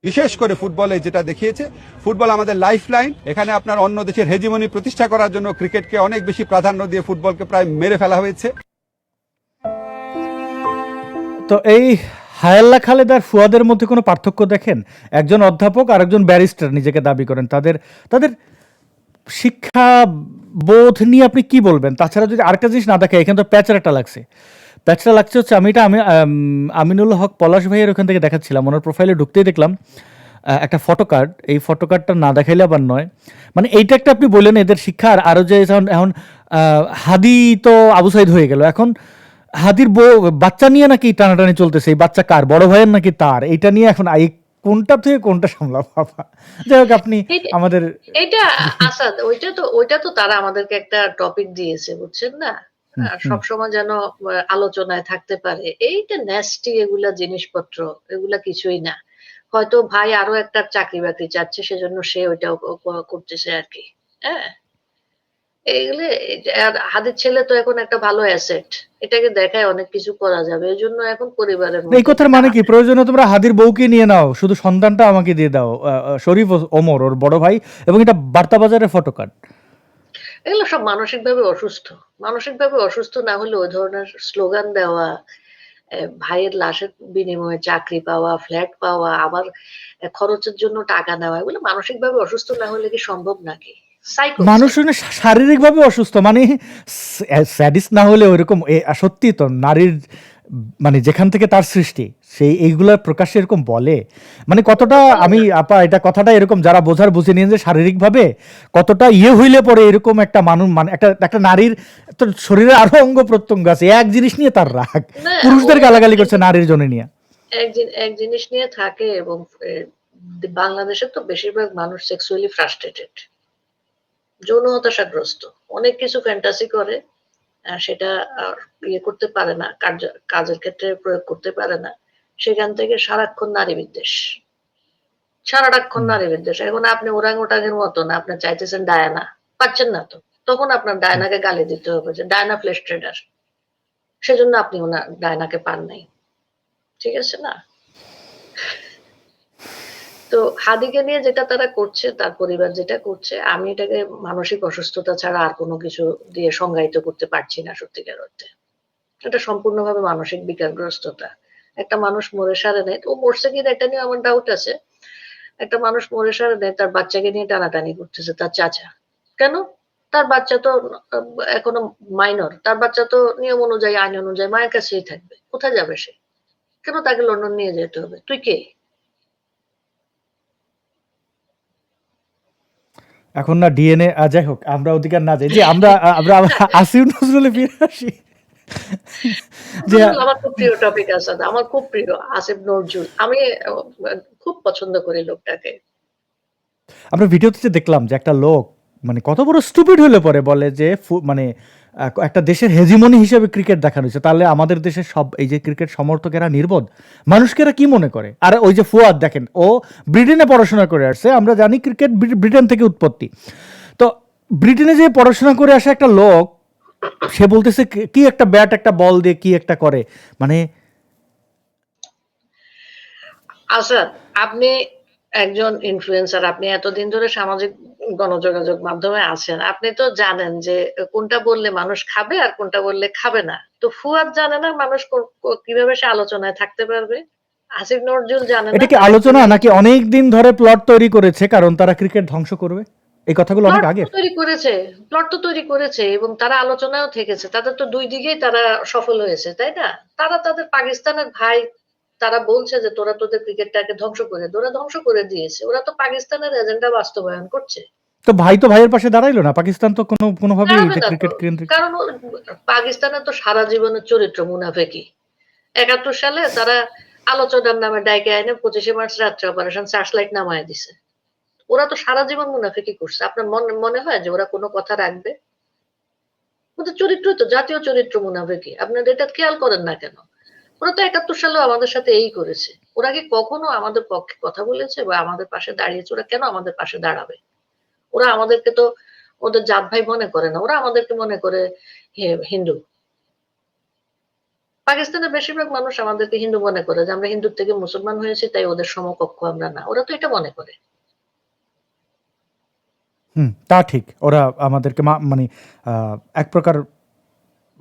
বিশেষ করে ফুটবলে যেটা দেখিয়েছে, ফুটবল আমাদের লাইফ লাইন। এখানে আপনার অন্য দেশের হেজিমনি প্রতিষ্ঠা করার জন্য ক্রিকেটকে অনেক বেশি প্রাধান্য দিয়ে ফুটবলকে প্রায় মেরে ফেলা হয়েছে। তো এই হায়াল্লা খালেদ আর ফুয়াদের মধ্যে কোনো পার্থক্য দেখেন? একজন অধ্যাপক আর একজন ব্যারিস্টার নিজেকে দাবি করেন, তাদের তাদের শিক্ষা বোধ নিয়ে আপনি কি বলবেন? তাছাড়া যদি আরেকটা জিনিস না দেখে, এখানে তো প্যাচরাটা লাগছে। প্যাচরা লাগছে হচ্ছে, আমিনুল হক পলাশ ভাইয়ের ওখান থেকে দেখাচ্ছিলাম, ওনার প্রোফাইলে ঢুকতেই দেখলাম একটা ফটো কার্ড। এই ফটো কার্ডটা না দেখাইলে আবার নয়। মানে এইটা একটা আপনি বললেন এদের শিক্ষা, আর আরও যে এখন এখন হাদি তো আবু সাইদ হয়ে গেল, এখন হাদির বউ বাচ্চা নিয়ে নাকি টানাটানি চলতেছে। এই বাচ্চা কার? বড় ভাইয়ের নাকি তার? এইটা নিয়ে এখন এই কোনটা থেকে কোনটা সামলাবো বাবা। যাই হোক, আপনি এইটা আমাদের এইটা আসাদ, ওইটা তো তারা আমাদেরকে একটা টপিক দিয়েছে, বুঝছেন না? সবসময় যেন আলোচনায় থাকতে পারে। এইটা ন্যাস্টি এগুলা জিনিসপত্র, এগুলা কিছুই না। হয়তো ভাই আরো একটা চাকরি বাকরি চাচ্ছে, সেজন্য সে ওইটা করতেছে আর কি। হ্যাঁ, এইগুলো। আর হাদির ছেলে তো এখন একটা ভালো অ্যাসেট, এটাকে দেখায় অনেক কিছু করা যাবে। এই জন্য এখন পরিবারের এই মধ্যে কথার মানে কি? প্রয়োজনে তোমরা হাদির বউকে নিয়ে নাও, শুধু সন্তানটা আমাকে দিয়ে দাও। শরীফ ওমর ওর বড় ভাই, এবং এটা বার্তা বাজারের ফটো কার্ড। এগুলো সব মানসিকভাবে অসুস্থ। মানসিকভাবে অসুস্থ না হলে ওই ধরনের স্লোগান দেওয়া, ভাইয়ের লাশের বিনিময়ে চাকরি পাওয়া, ফ্ল্যাট পাওয়া, আবার খরচের জন্য টাকা নেওয়া, এগুলো মানসিকভাবে অসুস্থ না হলে কি সম্ভব নাকি? মানুষ সাইকো। শারীরিকভাবে অসুস্থ, মানে স্যাডিস্ট না হলে ওইরকম সত্যি তো নারীর মানে যেখান থেকে তার সৃষ্টি, সেই এইগুলা প্রকাশ্যে এরকম বলে, মানে কতটা আমি আপা এটা কথাটা এরকম যারা বোঝার বুঝে নিয়ে যে শারীরিকভাবে কতটা হইলে পরে এরকম একটা মানুষ, মানে একটা একটা নারীর তো শরীরে আরো অঙ্গ প্রত্যঙ্গ আছে, এক জিনিস নিয়ে তার রাগ। না, পুরুষদের ও গালাগালি করছে নারীর জন্য নিয়ে। এক জিনিস নিয়ে থাকে। এবং বাংলাদেশে তো বেশিরভাগ মানুষ সেক্সুয়ালি ফ্রাস্ট্রেটেড, যৌন হতাশাগ্রস্ত, অনেক কিছু ফ্যান্টাসি করে, সেটা ইয়ে করতে পারে না, কাজের ক্ষেত্রে প্রয়োগ করতে পারে না। সেখান থেকে সারাক্ষণ নারী বিদ্বেষ, সারাটাক্ষণ নারী বিদ্বেষ। এখন আপনি ওরাং ওটাঙের মতো না, আপনি চাইতেছেন ডায়ানা, পাচ্ছেন না তো, তখন আপনার ডায়নাকে গালি দিতে হবে যে ডায়না ফ্লেশ ট্রেডার, সেজন্য আপনি ওনার ডায়নাকে পান নাই। ঠিক আছে না? তো হাদিকে নিয়ে যেটা তারা করছে, তার পরিবার যেটা করছে, আমি এটাকে মানসিক অসুস্থতা ছাড়া আর কোনো কিছু দিয়ে সংজ্ঞায়িত করতে পারছি না সত্যিকার অর্থে। এটা সম্পূর্ণভাবে মানসিক বিকারগ্রস্ততা। একটা মানুষ মরে সারে নেয়, ও মরছে কিনা এটা নিয়ে আমার ডাউট আছে। একটা মানুষ মরে সারে নেয়, তার বাচ্চাকে নিয়ে টানাটানি করতেছে তার চাচা। কেন? তার বাচ্চা তো এখনো মাইনর, তার বাচ্চা তো নিয়ম অনুযায়ী, আইন অনুযায়ী মায়ের কাছেই থাকবে। কোথায় যাবে সে? কেন তাকে লন্ডন নিয়ে যেতে হবে? তুই কে? এখন না ডিএনএ, যাই হোক আমরা ওদিকে আর না যাই, যে আমরা আমরা আসিফ নজরুলে ফিরে আসি। যে নজরুল আমার খুব প্রিয় টপিক আসাদ, আমার খুব প্রিয় আসিফ নজরুল। আমি খুব পছন্দ করি লোকটাকে। আমরা ভিডিওতে যে দেখলাম যে একটা লোক মানে কত বড় স্টুপিড হলে পরে বলে যে মানে একটা দেশের হেজিমনি হিসেবে ক্রিকেট দেখানো হয়েছে, তাহলে আমাদের দেশের সব এই যে ক্রিকেট সমর্থকেরা নির্বোধ, মানুষকে এরা কি মনে করে? আর ওই যে ফুয়াদ দেখেন, ও ব্রিটেনে পড়াশোনা করে আসছে, আমরা জানি ক্রিকেট ব্রিটেন থেকে উৎপত্তি। তো ব্রিটেনে যে পড়াশোনা করে আসা একটা লোক, সে বলতেছে কি একটা ব্যাট একটা বল দিয়ে কি একটা করে, মানে আসাদ, আপনি একজন ইনফ্লুয়েন্সার, আপনি এতদিন ধরে সামাজিক গণযোগাযোগ মাধ্যমে আছেন, আপনি তো জানেন যে কোনটা বললে মানুষ খাবে আর কোনটা বললে খাবে না। তো ফুয়াদ জানে না মানুষ কিভাবে সে আলোচনায় থাকতে পারবে? আসিফ নজরুল জানে না এটা কি তারা আলোচনা কিভাবে নাকি অনেক দিন ধরে প্লট তৈরি করেছে কারণ তারা ক্রিকেট ধ্বংস করবে? এই কথাগুলো অনেক আগে। প্লট তো তৈরি করেছে এবং তারা আলোচনাও থেকেছে। তাদের তো দুই দিকেই তারা সফল হয়েছে, তাই না? তারা তাদের পাকিস্তানের ভাই, তারা বলছে যে তোরা তোদের ক্রিকেটটাকে ধ্বংস করে দে, ওরা ধ্বংস করে দিয়েছে। ওরা তো পাকিস্তানের এজেন্ডা বাস্তবায়ন করছে। তো ভাই তো ভাইয়ের পাশে দাঁড়াইলো না, পাকিস্তান তো কোনোভাবেই দাঁড়াবে না তো, ক্রিকেট কেন্দ্রিক। কারণ পাকিস্তানের তো সারা জীবনের চরিত্র মুনাফেকি। ৭১ সালে তারা আলোচনার নামে ডাইকে আইনে ২৫শে মার্চ রাত্রে অপারেশন সার্চলাইট নামায় দিছে। ওরা তো সারা জীবন মুনাফেকি করছে। আপনার মনে হয় যে ওরা কোনো কথা রাখবে? ওদের চরিত্র তো জাতীয় চরিত্র মুনাফেকি, আপনারা এটা খেয়াল করেন না কেন? ওরা তো ৭১ সালেও আমাদের সাথে এই করেছে। ওরা কি কখনো আমাদের পক্ষে কথা বলেছে বা আমাদের পাশে দাঁড়িয়েছে? ওরা কেন আমাদের পাশে দাঁড়াবে? ওরা আমাদেরকে তো ওদের জাত ভাই মনে করে না, ওরা আমাদেরকে মনে করে হিন্দু। পাকিস্তানের বেশিরভাগ মানুষ আমাদেরকে হিন্দু মনে করে, যে আমরা হিন্দুর থেকে মুসলমান হয়েছি তাই ওদের সমকক্ষ আমরা না, ওরা তো এটা মনে করে। তা ঠিক। ওরা আমাদেরকে মানে এক প্রকার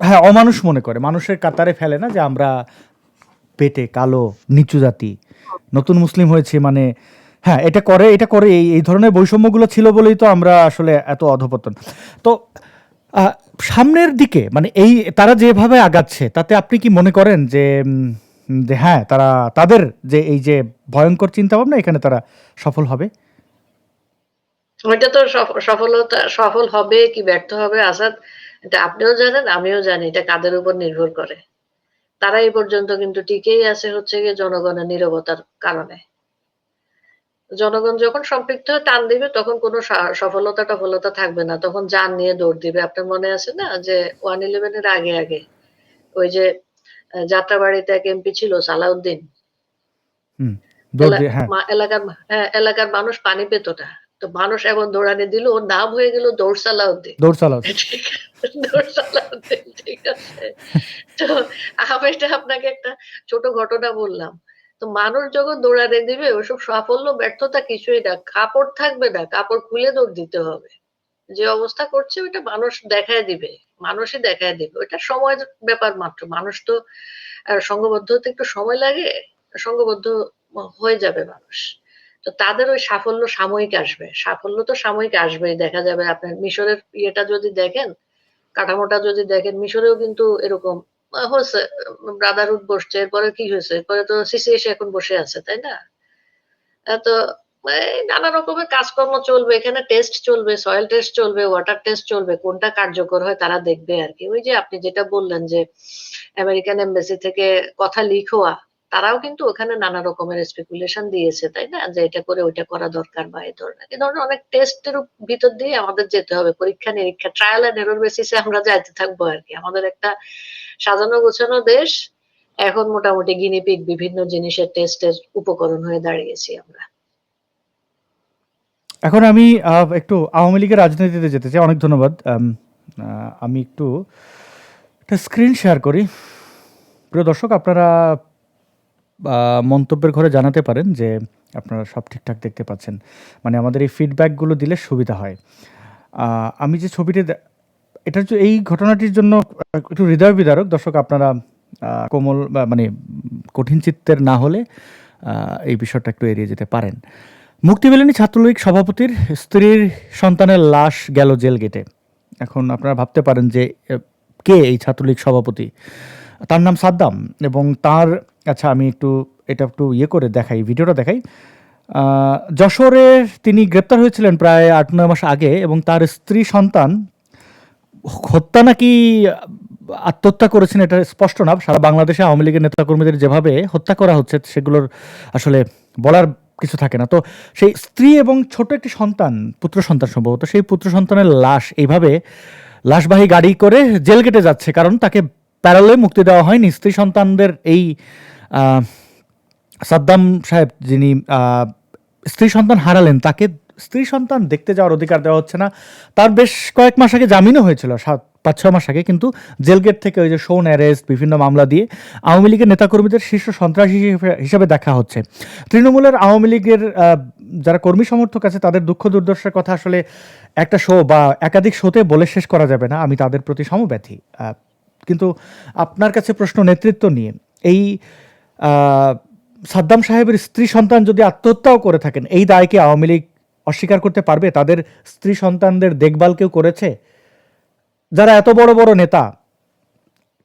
হ্যাঁ অমানুষ মনে করে, মানুষের কাতারে ফেলে না যে আমরা পেটে কালো নিচু জাতি, নতুন মুসলিম হয়েছি মানে হ্যাঁ এটা করে এই ধরনের বৈষম্যগুলো ছিল বলেই তো আমরা আসলে এত অধপতন। তো সামনের দিকে মানে এই তারা যেভাবে আগাচ্ছে তাতে আপনি কি মনে করেন যে যে হ্যাঁ তাদের যে এই যে ভয়ঙ্কর চিন্তা ভাবনা এখানে তারা সফল হবে? ওইটা তো সফল হবে কি ব্যর্থ হবে আসাদ, এটা আপনিও জানেন আমিও জানি, এটা কাদের উপর নির্ভর করে। তারা এই পর্যন্ত কিন্তু টিকেই আছে হচ্ছে গিয়ে জনগণের নীরবতার কারণে। জনগণ যখন সম্পৃক্ত হয়ে টান দিবে তখন কোনো সফলতা থাকবে না, তখন যান নিয়ে দৌড় দিবে। আপনার মনে আছে না যে 111 এর আগে ওই যে যাত্রাবাড়িতে এক এমপি ছিল সালাউদ্দিন, এলাকার মানুষ পানি পেত না, তো মানুষ এখন দৌড়ানি দিল, ওর নাম হয়ে গেল দৌড় সালাউদ্দিন। ঠিক আছে। তো আমি এটা আপনাকে একটা ছোট ঘটনা বললাম। তো মানুষ যখন দৌড়ানি দিবে ওসব সাফল্য ব্যর্থতা কিছুই না, কাপড় থাকবে না, কাপড় খুলে দৌড় দিতে হবে। যে অবস্থা করছে ওইটা মানুষ দেখায় দিবে, মানুষই দেখায় দিবে, ওইটা সময়ের ব্যাপার মাত্র। মানুষ তো সংঘবদ্ধ হতে একটু সময় লাগে, সংঘবদ্ধ হয়ে যাবে মানুষ। তো তাদের ওই সাফল্য সাময়িক আসবে, সাফল্য তো সাময়িক আসবেই। দেখা যাবে আপনার মিশরের ইয়েটা যদি দেখেন, কাঠামোটা যদি দেখেন, মিশরেও কিন্তু এরকম হচ্ছে, ব্রাদারহুড বসছে, এরপরে কি হয়েছে, এরপরে তো সিসি এসে এখন বসে আছে, তাই না? তো নানা রকমের কাজকর্ম চলবে, এখানে টেস্ট চলবে, সয়েল টেস্ট চলবে, ওয়াটার টেস্ট চলবে, কোনটা কার্যকর হয় তারা দেখবে আর কি। ওই যে আপনি যেটা বললেন যে আমেরিকান এমবাসি থেকে কথা লিক হওয়া, তারাও কিন্তু ওখানে নানা রকমের স্পেকুলেশন দিয়েছে, তাই না, যে এটা করে ওইটা করা দরকার বা এই ধরনের অনেক টেস্টের ভিতর দিয়ে আমাদের যেতে হবে, পরীক্ষা নিরীক্ষা, ট্রায়াল এন্ড এরর বেসিসে আমরা যাইতে থাকবো আর কি। আমাদের একটা সাজানো গোছানো দেশ, এখন মোটামুটি গিনিপিগ বিভিন্ন জিনিসের টেস্টের উপকরণ হয়ে দাঁড়িয়েছি আমরা। এখন আমি একটু আওয়ামী লীগের রাজনীতিতে যেতে চাই। অনেক ধন্যবাদ। আমি একটু একটা স্ক্রিন শেয়ার করি। প্রিয় দর্শক, আপনারা মন্তব্যের ঘরে জানাতে পারেন যে আপনারা সব ঠিকঠাক দেখতে পাচ্ছেন, মানে আমাদের এই ফিডব্যাকগুলো দিলে সুবিধা হয়। আমি যে ছবিটি এটার এই ঘটনাটির জন্য একটু হৃদয় বিদারক। দর্শক আপনারা কোমল মানে কঠিন চিত্তের না হলে এই বিষয়টা একটু এড়িয়ে যেতে পারেন। মুক্তি মেলেনি ছাত্রলীগ সভাপতির স্ত্রীর সন্তানের লাশ গেল জেল গেটে। এখন আপনারা ভাবতে পারেন যে কে এই ছাত্রলীগ সভাপতি। তার নাম সাদ্দাম এবং তার আমি এটা একটু করে দেখাই, ভিডিওটা দেখাই। যশোরে তিনি গ্রেপ্তার হয়েছিলেন প্রায় 8-9 মাস আগে এবং তার স্ত্রী সন্তান হত্যা নাকি আত্মহত্যা করেছেন এটা স্পষ্ট না। সারা বাংলাদেশে আওয়ামী লীগের নেতাকর্মীদের যেভাবে হত্যা করা হচ্ছে সেগুলোর আসলে বলার কিছু থাকে না। তো সেই স্ত্রী এবং ছোট একটি সন্তান, পুত্র সন্তান সম্ভবত, সেই পুত্র সন্তানের লাশ এইভাবে লাশবাহী গাড়ি করে জেল গেটে যাচ্ছে, কারণ তাকে প্যারালে মুক্তি দেওয়া হয়নি। স্ত্রী সন্তানদের এই সাদ্দাম সাহেব যিনি স্ত্রী সন্তান হারালেন, তাকে স্ত্রী সন্তান দেখতে যাওয়ার অধিকার দেওয়া হচ্ছে না। তার বেশ কয়েক মাস আগে জামিনও হয়েছিল, 5-6 মাস আগে, কিন্তু জেলগেট থেকে ওই যে শোন অ্যারেস্ট বিভিন্ন মামলা দিয়ে আওয়ামী লীগের নেতাকর্মীদের শীর্ষ সন্ত্রাসী হিসেবে দেখা হচ্ছে। তৃণমূলের আওয়ামী লীগের যারা কর্মী সমর্থক আছে তাদের দুঃখ দুর্দশার কথা আসলে একটা শো বা একাধিক শোতে বলে শেষ করা যাবে না। আমি তাদের প্রতি সমব্যথী। কিন্তু আপনার কাছে প্রশ্ন নেতৃত্ব নিয়ে, এই সাদ্দাম সাহেবের স্ত্রী সন্তান যদি আত্মহত্যাও করে থাকেন, এই দায় কি আওয়ামী লীগ অস্বীকার করতে পারবে? তাদের স্ত্রী সন্তানদের দেখভাল কেউ করেছে? যারা এত বড় বড় নেতা,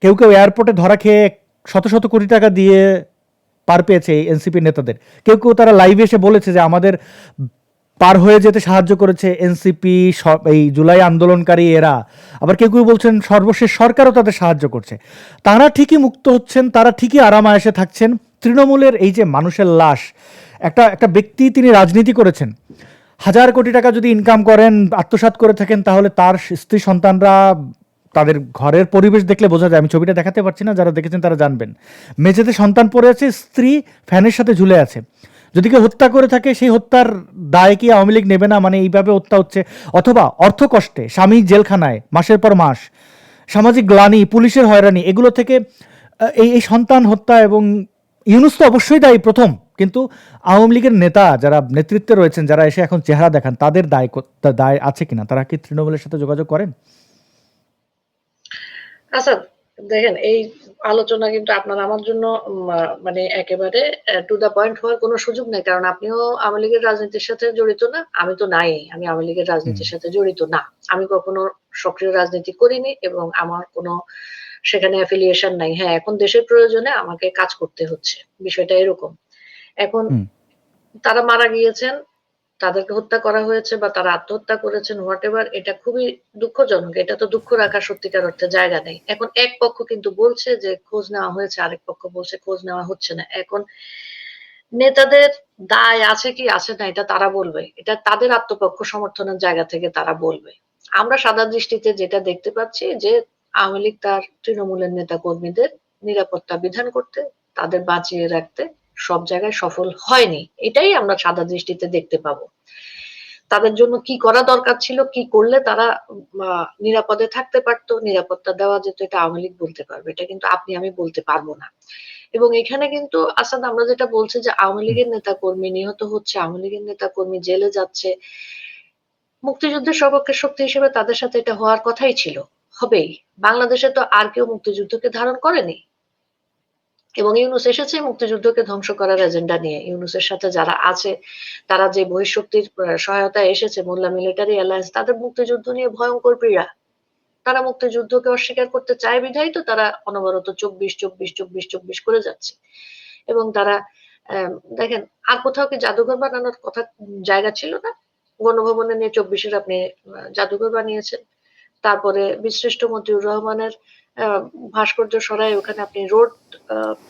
কেউ এয়ারপোর্টে ধরা খেয়ে শত শত কোটি টাকা দিয়ে পার পেয়েছে এই এনসিপি নেতাদের, কেউ তারা লাইভে এসে বলেছে যে আমাদের পার হয়ে যেতে সাহায্য করেছে এনসিপি, এই জুলাই আন্দোলনকারী এরা। আবার কেউ বলছেন সর্বশেষ সরকারও তাদের সাহায্য করছে। তারা ঠিকই মুক্ত হচ্ছেন, তারা ঠিকই আরামায়েশে থাকছেন। তৃণমূলের এই যে মানুষের লাশ, একটা ব্যক্তি তিনি রাজনীতি করেছেন, 1000 কোটি টাকা যদি ইনকাম করেন, আত্মসাৎ করে থাকেন, তাহলে তার স্ত্রী সন্তানরা, তাদের ঘরের পরিবেশ দেখলে বোঝা যায়। আমি ছবিটা দেখাতে পারছি না, যারা দেখেছেন তারা জানবেন। মেঝেতে সন্তান পড়ে আছে, স্ত্রী ফ্যানের সাথে ঝুলে আছে। যদি কেউ হত্যা করে থাকে সেই হত্যার দায় কি আওয়ামী লীগ নেবে না? মানে এইভাবে হত্যা হচ্ছে, অথবা অর্থ কষ্টে স্বামী জেলখানায় মাসের পর মাস, সামাজিক গ্লানি, পুলিশের হয়রানি, এগুলো থেকে এই এই সন্তান হত্যা এবং ইউনূস তো অবশ্যই দায়ী প্রথম, কিন্তু আওয়ামী লীগের নেতা যারা নেতৃত্বে রয়েছেন, যারা এসে এখন চেহারা দেখান, তাদের দায় আছে কিনা? তারা কি তৃণমূলের সাথে যোগাযোগ করেন? আচ্ছা, দেখেন এই আলোচনা কিন্তু আপনার আমার জন্য মানে একেবারে টু দা পয়েন্ট হওয়ার কোনো সুযোগ নেই, কারণ আপনিও আওয়ামী লীগের রাজনীতির সাথে জড়িত না, আমি তো নাই, আমি আওয়ামী লীগের রাজনীতির সাথে জড়িত না, আমি কখনো সক্রিয় রাজনীতি করিনি এবং আমার কোনো সেখানে অ্যাফিলিয়েশন নাই। হ্যাঁ, এখন দেশের প্রয়োজনে আমাকে কাজ করতে হচ্ছে, বিষয়টা এরকম। এখন হুম। তারা মারা গিয়েছেন, তাদেরকে হত্যা করা হয়েছে বা তারা আত্মহত্যা করেছেন, হোয়াট এভার, এটা খুবই দুঃখজনক। এটা তো দুঃখ রাখার সত্যিকার অর্থে জায়গা নেই। এখন এক পক্ষ কিন্তু বলছে যে খোঁজ নেওয়া হয়েছে, আরেক পক্ষ বলছে খোঁজ নেওয়া হচ্ছে না। এখন নেতাদের দায় আছে কি আছে না এটা তারা বলবে, এটা তাদের আত্মপক্ষ সমর্থনের জায়গা থেকে তারা বলবে। আমরা সাদা দৃষ্টিতে যেটা দেখতে পাচ্ছি যে আওয়ামী লীগ তার তৃণমূলের নেতা কর্মীদের নিরাপত্তা বিধান করতে, তাদের বাঁচিয়ে রাখতে সব জায়গায় সফল হয়নি, এটাই আমরা সাদা দৃষ্টিতে দেখতে পাবো। তাদের জন্য কি করা দরকার ছিল, কি করলে তারা নিরাপদে থাকতে পারতো, নিরাপত্তা দেওয়া যেত, এটা আওয়ামী লীগ বলতে পারবে, এটা কিন্তু আপনি আমি বলতে পারবো না। এবং এখানে কিন্তু আসাদ, আমরা যেটা বলছি যে আওয়ামী লীগের নেতা কর্মী নিহত হচ্ছে, আওয়ামী লীগের নেতা কর্মী জেলে যাচ্ছে, মুক্তিযুদ্ধের সপক্ষে শক্তি হিসেবে তাদের সাথে এটা হওয়ার কথাই ছিল, হবেই। বাংলাদেশে তো আর কেউ মুক্তিযুদ্ধকে ধারণ করেনি, এবং ইউনূস এসেছে মুক্তিযুদ্ধকে ধ্বংস করার এজেন্ডা নিয়ে। ইউনূসের সাথে যারা আছে, তারা যে বহিঃশক্তির সহায়তায় এসেছে, মোল্লা মিলিটারি অ্যালায়েন্স, তাদের মুক্তিযুদ্ধ নিয়ে ভয়ঙ্কর পীড়া। তারা মুক্তিযুদ্ধকে অস্বীকার করতে চায় বিধায় তো তারা অনবরত 24 করে যাচ্ছে। এবং তারা দেখেন, আর কোথাও কি জাদুঘর বানানোর কথা জায়গা ছিল না? গণভবনে নিয়ে 24-এর আপনি জাদুঘর বানিয়েছেন। তারপরে বীরশ্রেষ্ঠ মতিউর রহমানের ভাস্কর্য সরাই ওখানে আপনি রোড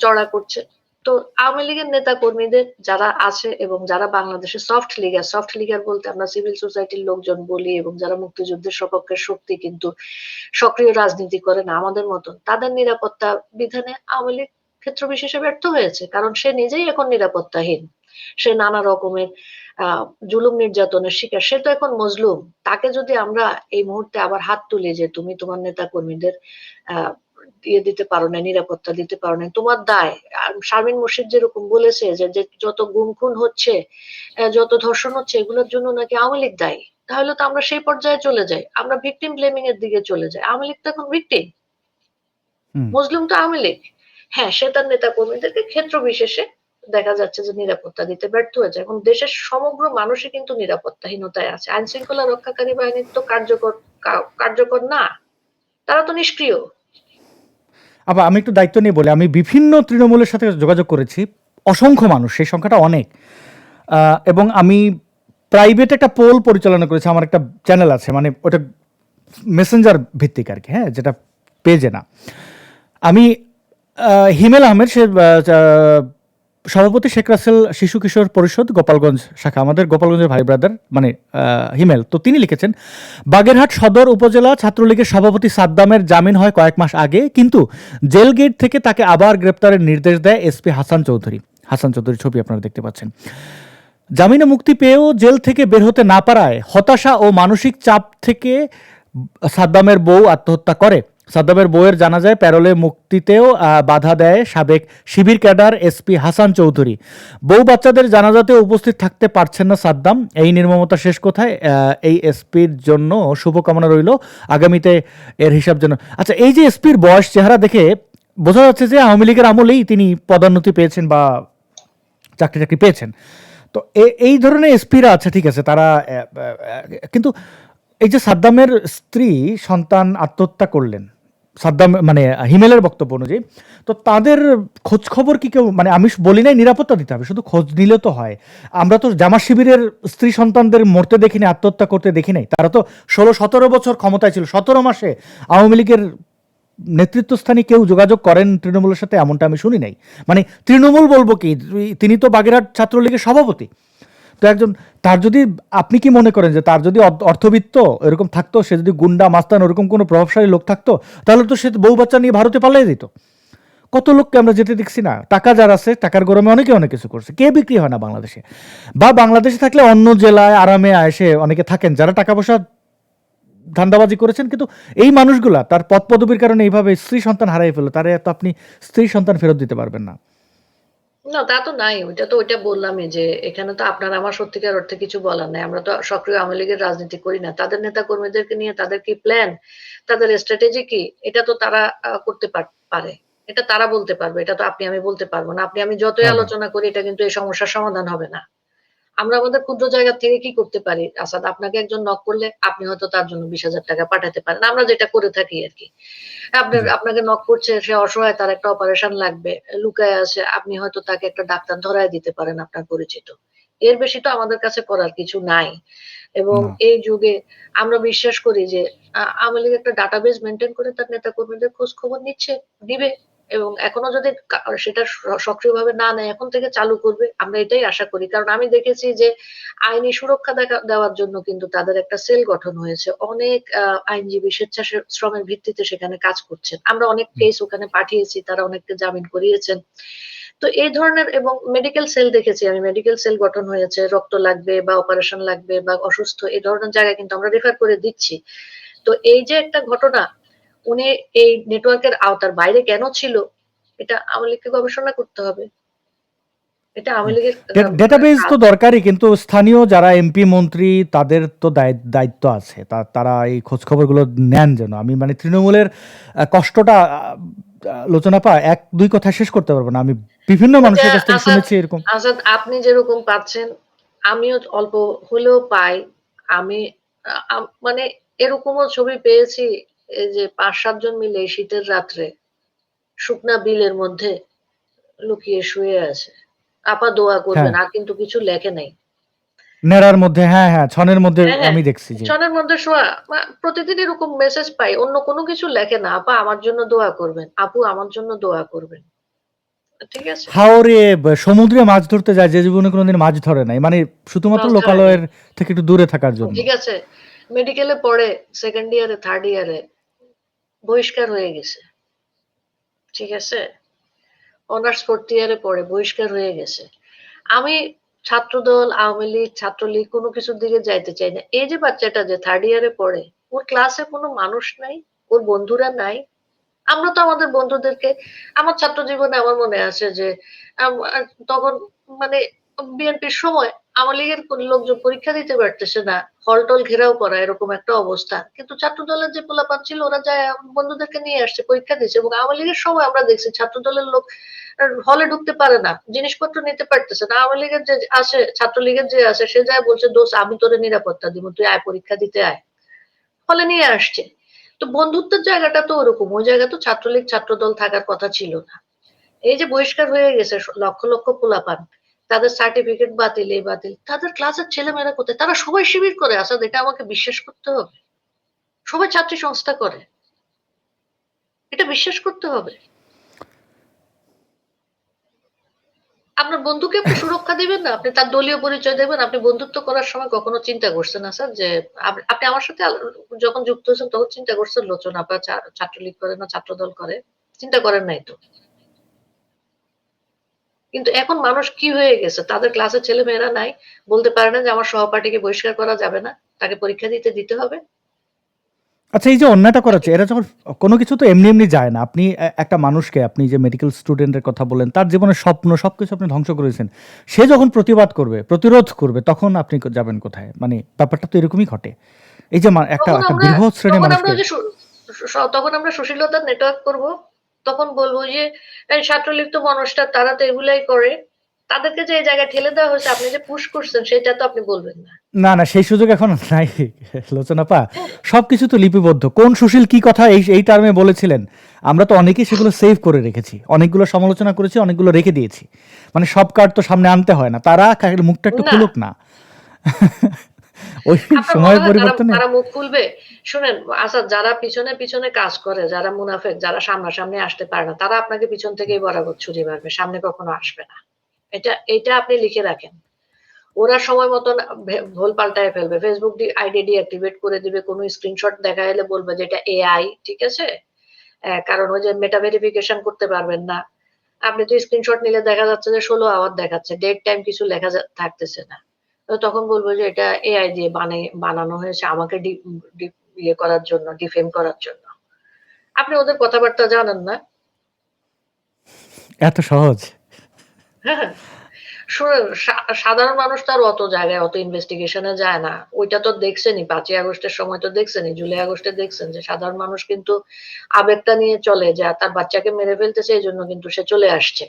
চড়া করছেন। তো আওয়ামী লীগের নেতা কর্মীদের যারা আছে এবং যারা বাংলাদেশে সফট লিগার বলতে আমরা সিভিল সোসাইটির লোকজন বলি, এবং যারা মুক্তিযুদ্ধের সপক্ষের শক্তি কিন্তু সক্রিয় রাজনীতি করে না আমাদের মতন, তাদের নিরাপত্তা বিধানে আওয়ামী লীগ ক্ষেত্র বিশেষে ব্যর্থ হয়েছে, কারণ সে নিজেই এখন নিরাপত্তাহীন। সে নানা রকমের জুলুম নির্যাতনের শিকার, সে তো এখন মজলুম। তাকে যদি আমরা এই মুহূর্তে আবার হাত তুলি যে তুমি তোমার নেতা কর্মীদের ইয়ে দিতে পারো না, নিরাপত্তা দিতে পারো না, তোমার দায়। শারমিন মুর্শিদ যেরকম বলেছে যে যত গুম খুন হচ্ছে, যত ধর্ষণ হচ্ছে, এগুলোর জন্য নাকি আওয়ামী লীগ দায়ী, তাহলে তো আমরা সেই পর্যায়ে চলে যাই, আমরা ভিকটিম ব্লেমিং এর দিকে চলে যাই। আওয়ামী লীগ তো এখন ভিকটিম, মুসলিম তো আওয়ামী লীগ। হ্যাঁ, সে তার নেতা কর্মীদেরকে ক্ষেত্র বিশেষে দেখা যাচ্ছে যে নিরাপত্তা দিতে ব্যর্থ হয়েছে। এখন দেশের সমগ্র মানুষই কিন্তু নিরাপত্তাহীনতায় আছে। আইন শৃঙ্খলা রক্ষাকারী বাহিনীর তো কার্যকর না, তারা তো নিষ্ক্রিয়। আবার আমি একটু দায়িত্ব নিয়ে বলি, আমি বিভিন্ন তৃণমূলের সাথে যোগাযোগ করেছি, অসংখ্য মানুষ, সেই সংখ্যাটা অনেক। এবং আমি প্রাইভেট একটা পোল পরিচালনা করেছি, আমার একটা চ্যানেল আছে, মানে ওটা মেসেঞ্জার ভিত্তিক আর কি, হ্যাঁ, যেটা পেজে না। আমি হিমেল আহমেদ, সে সভাপতি শেখ রাসেল শিশু কিশোর পরিষদ গোপালগঞ্জ শাখা, আমাদের গোপালগঞ্জের ভাই ব্রাদার, মানে হিমেল, তো তিনি লিখেছেন, বাগেরহাট সদর উপজেলা ছাত্রলীগের সভাপতি সাদ্দামের জামিন হয় কয়েক মাস আগে, কিন্তু জেল গেট থেকে তাকে আবার গ্রেপ্তারের নির্দেশ দেয় এসপি হাসান চৌধুরী। হাসান চৌধুরীর ছবি আপনারা দেখতে পাচ্ছেন। জামিনে মুক্তি পেয়েও জেল থেকে বের হতে না পারায় হতাশা ও মানসিক চাপ থেকে সাদ্দামের বউ আত্মহত্যা করে। সাদ্দামের বউয়ের জানাজায় প্যারোলে মুক্তিতেও বাধা দেয় সাবেক শিবির ক্যাডার এসপি হাসান চৌধুরী। বউ বাচ্চাদের জানাজাতেও উপস্থিত থাকতে পারছেন না সাদ্দাম। এই নির্মমতা শেষ কোথায়? এই এসপির জন্য শুভকামনা রইল, আগামীতে এর হিসাব যেন। আচ্ছা, এই যে এসপির বয়স, চেহারা দেখে বোঝা যাচ্ছে যে আওয়ামী লীগের আমলেই তিনি পদোন্নতি পেয়েছেন বা চাকরি পেয়েছেন। তো এই ধরনের এসপিরা আছে, ঠিক আছে, তারা কিন্তু এই যে সাদ্দামের স্ত্রী সন্তান আত্মহত্যা করলেন, সাদ্দাম মানে হিমেলের বক্তব্য অনুযায়ী, তো তাদের খোঁজ খবর কি কেউ, মানে আমি বলি নাই নিরাপত্তা দিতে হবে, শুধু খোঁজ নিলে তো হয়। আমরা তো জামাত শিবিরের স্ত্রী সন্তানদের মরতে দেখিনি, আত্মহত্যা করতে দেখি নাই। তারা তো 16-17 বছর ক্ষমতায় ছিল, 17 মাসে আওয়ামী লীগের নেতৃত্বস্থানীয় কেউ যোগাযোগ করেন তৃণমূলের সাথে, এমনটা আমি শুনি নাই। মানে তৃণমূল বলবো কি, তিনি তো বাগেরহাট ছাত্রলীগের সভাপতি। তো একজন, তার যদি, আপনি কি মনে করেন যে তার যদি অর্থবিত্ত এরকম থাকতো, সে যদি গুন্ডা মাস্তান ওরকম কোনো প্রভাবশালী লোক থাকতো, তাহলে তো সে বউ বাচ্চা নিয়ে ভারতে পালিয়ে দিত। কত লোককে আমরা যেতে দেখছি না? টাকা যার আছে, টাকার গরমে অনেকে অনেক কিছু করছে। কে বিক্রি হয় না বাংলাদেশে? বা বাংলাদেশে থাকলে অন্য জেলায় আরামে এসে অনেকে থাকেন, যারা টাকা পয়সা ধান্দাবাজি করেছেন, কিন্তু এই মানুষগুলা তার পদ পদবীর কারণে এইভাবে স্ত্রী সন্তান হারাই ফেললো, তারে তো আপনি স্ত্রী সন্তান ফেরত দিতে পারবেন না। না তা তো নাই, ওইটা বললামই যে এখানে তো আপনার আমার সত্যিকার অর্থে কিছু বলার নাই। আমরা তো সক্রিয় আওয়ামী লীগের রাজনীতি করি না। তাদের নেতা কর্মীদেরকে নিয়ে তাদের কি প্ল্যান, তাদের স্ট্র্যাটেজি কি, এটা তো তারা করতে পারে, এটা তারা বলতে পারবে, এটা তো আপনি আমি বলতে পারবো না। আপনি আমি যতই হবে। আলোচনা করি এটা কিন্তু এই সমস্যার সমাধান হবে না। আমরা আমাদের ক্ষুদ্র জায়গা থেকে কি করতে পারি? আসাদ, আপনাকে একজন নক করলে আপনি হয়তো তার জন্য 20,000 টাকা পাঠাতে পারেন। আমরা যেটা করে থাকি আরকি। জি। আপনাকে নক করছে, সে অসহায়, তার একটা অপারেশন লাগবে, লুকায় আছে। আপনি হয়তো তাকে একটা ডাক্তার ধরায় দিতে পারেন আপনার পরিচিত। এর বেশি তো আমাদের কাছে করার কিছু নাই। এবং না। এই যুগে আমরা বিশ্বাস করি যে আওয়ামী লীগ একটা ডাটাবেস মেইনটেইন করে তার নেতাকর্মীদের খোঁজ খবর নিচ্ছে, দিবে। এবং এখনো যদি সেটা সক্রিয়ভাবে না নেয়, এখন থেকে চালু করবে। আমরা এটাই আশা করি। কারণ আমি দেখেছি যে আইনি সুরক্ষা দেওয়ার জন্য কিন্তু তাদের একটা সেল গঠন হয়েছে। অনেক আইনজীবী স্বেচ্ছাশ্রমের ভিত্তিতে সেখানে কাজ করছেন। আমরা অনেক কেস ওখানে পাঠিয়েছি, তারা অনেককে জামিন করিয়েছেন। তো এই ধরনের, এবং মেডিকেল সেল দেখেছি আমি, মেডিকেল সেল গঠন হয়েছে, রক্ত লাগবে বা অপারেশন লাগবে বা অসুস্থ, এই ধরনের জায়গায় কিন্তু আমরা রেফার করে দিচ্ছি। তো এই যে একটা ঘটনা, উনি এই নেটওয়ার্কের আওতার বাইরে কেন ছিল, এটা আওয়ামী লীগকে গবেষণা করতে হবে। এটা আওয়ামী লীগের ডেটাবেস তো কাজ। দরকারই, কিন্তু স্থানীয় যারা এমপি মন্ত্রী তাদের তো দায়িত্ব আছে, তারা এই খোঁজ খবরগুলো নেন যেন। আমি মানে তৃণমূলের কষ্টটা আলোচনা এক দুই কথা শেষ করতে পারবো না। আমি বিভিন্ন এটা মানুষের কাছ থেকে আসাদ, শুনেছি এরকম। আপনি যেরকম পাচ্ছেন আমিও অল্প হলেও পাই। আমি মানে এরকমও ছবি পেয়েছি, এই যে ৫-৭ জন মিলে এই শীতের রাত্রে শুকনা বিলের মধ্যে লুকিয়ে শুয়ে আছে। আপা দোয়া হ্যাঁ, করবেন, আর কিন্তু কিছু লেখে নাই। নেড়ার মধ্যে, হ্যাঁ হ্যাঁ, ছনের মধ্যে হ্যাঁ, হ্যাঁ। আমি দেখছি যে বিছানার মধ্যে শোয়া। প্রতিদিন এরকম মেসেজ পাই। অন্য কোনো কিছু লেখে না। আপা আমার জন্য দোয়া করবেন। আপু আমার জন্য দোয়া করবেন। ঠিক আছে? হাওরে সমুদ্রে মাছ ধরতে যায় যে জীবনে কোনোদিন মাছ ধরে নাই, মানে শুধুমাত্র মাছ ধরে নাই। লোকালয়ের থেকে একটু দূরে থাকার জন্য। ঠিক আছে? মেডিকেলে পড়ে, 2nd ইয়ারে, 3rd ইয়ারে বহিষ্কার হয়ে গেছে। ঠিক আছে? অনার্স 4th ইয়ারে পড়ে বহিষ্কার হয়ে গেছে। আমি ছাত্রদল, আওয়ামী লীগ, ছাত্রলীগ কোনো কিছুর দিকে যাইতে চাই না। এই যে বাচ্চাটা যে 3rd ইয়ারে পড়ে, ওর ক্লাসে কোনো মানুষ নাই, ওর বন্ধুরা নাই। আমরা তো আমাদের বন্ধুদেরকে, আমার ছাত্র জীবনে আমার মনে আছে যে আম আ তখন মানে বিএনপির সময় আওয়ামী লীগের লোকজন পরীক্ষা দিতে পারতেছে না। হল-টল ঘেরাও করা, এরকম একটা অবস্থা। কিন্তু ছাত্র দলের যে পোলাপান ছিল ওরা যায় বন্ধুদেরকে নিয়ে আসছে, পরীক্ষা দিছে। এবং আওয়ামী লীগের সময় আমরা দেখছি ছাত্র দলের লোক হলে ঢুকতে পারে না। জিনিসপত্র নিতে পারতেছে না। আওয়ামী লীগের যে আসে, ছাত্রলীগের যে আসে, সে যায় বলছে, "দোস্ত আমি তোরে নিরাপত্তা দিব। তুই আয়, পরীক্ষা দিতে আয়।" ফলে নিয়ে আসছে। তো বন্ধুত্বের জায়গাটা তো ওরকম। ওই জায়গায় তো ছাত্রলীগ, ছাত্রদল থাকার কথা ছিল না। এই যে বহিষ্কার হয়ে গেছে লক্ষ, লক্ষ পোলাপান। তাদের সার্টিফিকেট বাতিল, এই বাতিল। তাদের ক্লাসের ছেলেমেয়েরা কোথায়? তারা সবাই শিবির করে। আসাদ, এটা আমাকে বিশ্বাস করতে হবে। সবাই ছাত্রী সংস্থা করে। এটা বিশ্বাস করতে হবে। আপনার বন্ধুকে আপনি সুরক্ষা দিবেন না? আপনি তার দলীয় পরিচয় দেবেন। আপনি বন্ধুত্ব করার সময় কখনো চিন্তা করছেন আসাদ যে আপনি আমার সাথে যখন যুক্ত হয়েছেন তখন চিন্তা করছেন লোচন আপা ছাত্রলীগ করে না ছাত্রদল করে? চিন্তা করেন নাই তো। কিন্তু এখন মানুষ কি হয়ে গেছে? তাদের ক্লাসের ছেলেমেয়েরা নাই। বলতে পারে না যে আমার সহপাঠীকে বহিষ্কার করা যাবে না। তাকে পরীক্ষা দিতে হবে। আচ্ছা, এই যে অন্যায়টা করাচ্ছে, এরা যখন কোনো কিছু তো এমনি এমনি যায় না। আপনি একটা মানুষকে, আপনি যে মেডিকেল স্টুডেন্টের কথা বললেন, তার জীবনের স্বপ্ন সবকিছু আপনি ধ্বংস করেছেন। সে যখন প্রতিবাদ করবে, প্রতিরোধ করবে, তখন আপনি যাবেন কোথায়? মানে ব্যাপারটা তো এরকমই ঘটে। এই যে একটা তখন একটা আমরা বৃহৎ শ্রেণীর তখন আমরা মানুষকে। ওই যে তখন আমরা সুশীলতার নেটওয়ার্ক করব। তখন বলব যে এই ছাত্রলীগ তো মানুষটা, তারা তো এগুলাই করে। তাদেরকে যে এই জায়গায় ঠেলে দেওয়া হয়েছে, আপনি যে পুশ করছেন সেটা তো আপনি বলবেন না। না, না, সেই সুযোগ এখন নাই লোচনাপা। হ্যাঁ, সবকিছু তো লিপিবদ্ধ। কোন সুশীল কি কথা এই টার্মে বলেছিলেন, আমরা তো অনেকেই সেগুলো সেভ করে রেখেছি। অনেকগুলো সমালোচনা করেছি, অনেকগুলো রেখে দিয়েছি। মানে সব কার্ড তো সামনে আনতে হয় না। তারা মুখটা একটু না। খুলুক না। ওই আপনার মনে সময়ের হয় তারা পরিবর্তনে। তারা মুখ খুলবে? শুনেন আসাদ, যারা পিছনে, পিছনে কাজ করে, যারা মুনাফেক, যারা সামনাসামনি আসতে পারে না, তারা আপনাকে পিছন থেকেই বরাবর ছুরি মারবে। সামনে কখনো আসবে না। এইটা আপনি লিখে রাখেন। ওরা সময় মতন ভুল পাল্টায় ফেলবে। Facebook আইডি ডিঅ্যাক্টিভেট করে দিবে। কোনো স্ক্রিনশট দেখা এলে বলবে যে এটা এআই, ঠিক আছে? কারণ ওই যে মেটা ভেরিফিকেশন করতে পারবেন না। আপনি তো স্ক্রিনশট নিলে দেখা যাচ্ছে যে 16 আওয়ার দেখাচ্ছে। ডেট টাইম কিছু লেখা থাকতেছে না। তো তখন বলব যে এটা এআই দিয়ে বানানো হয়েছে। আমাকে ইয়ে করার জন্য, ডিফেম করার জন্য। আপনি ওদের কথাবার্তা জানেন না? এত সহজ? হ্যাঁ, শুনেন, সাধারণ মানুষ তো আর অত জায়গায় অত ইনভেস্টিগেশনে যায় না। ওইটা তো দেখছেনই, ৫ই আগস্টের সময় তো দেখছেনই, জুলাই আগস্টে দেখছেন যে সাধারণ মানুষ কিন্তু আবেগটা নিয়ে চলে, যে তার বাচ্চাকে মেরে ফেলতেছে এজন্য কিন্তু সে চলে আসছে।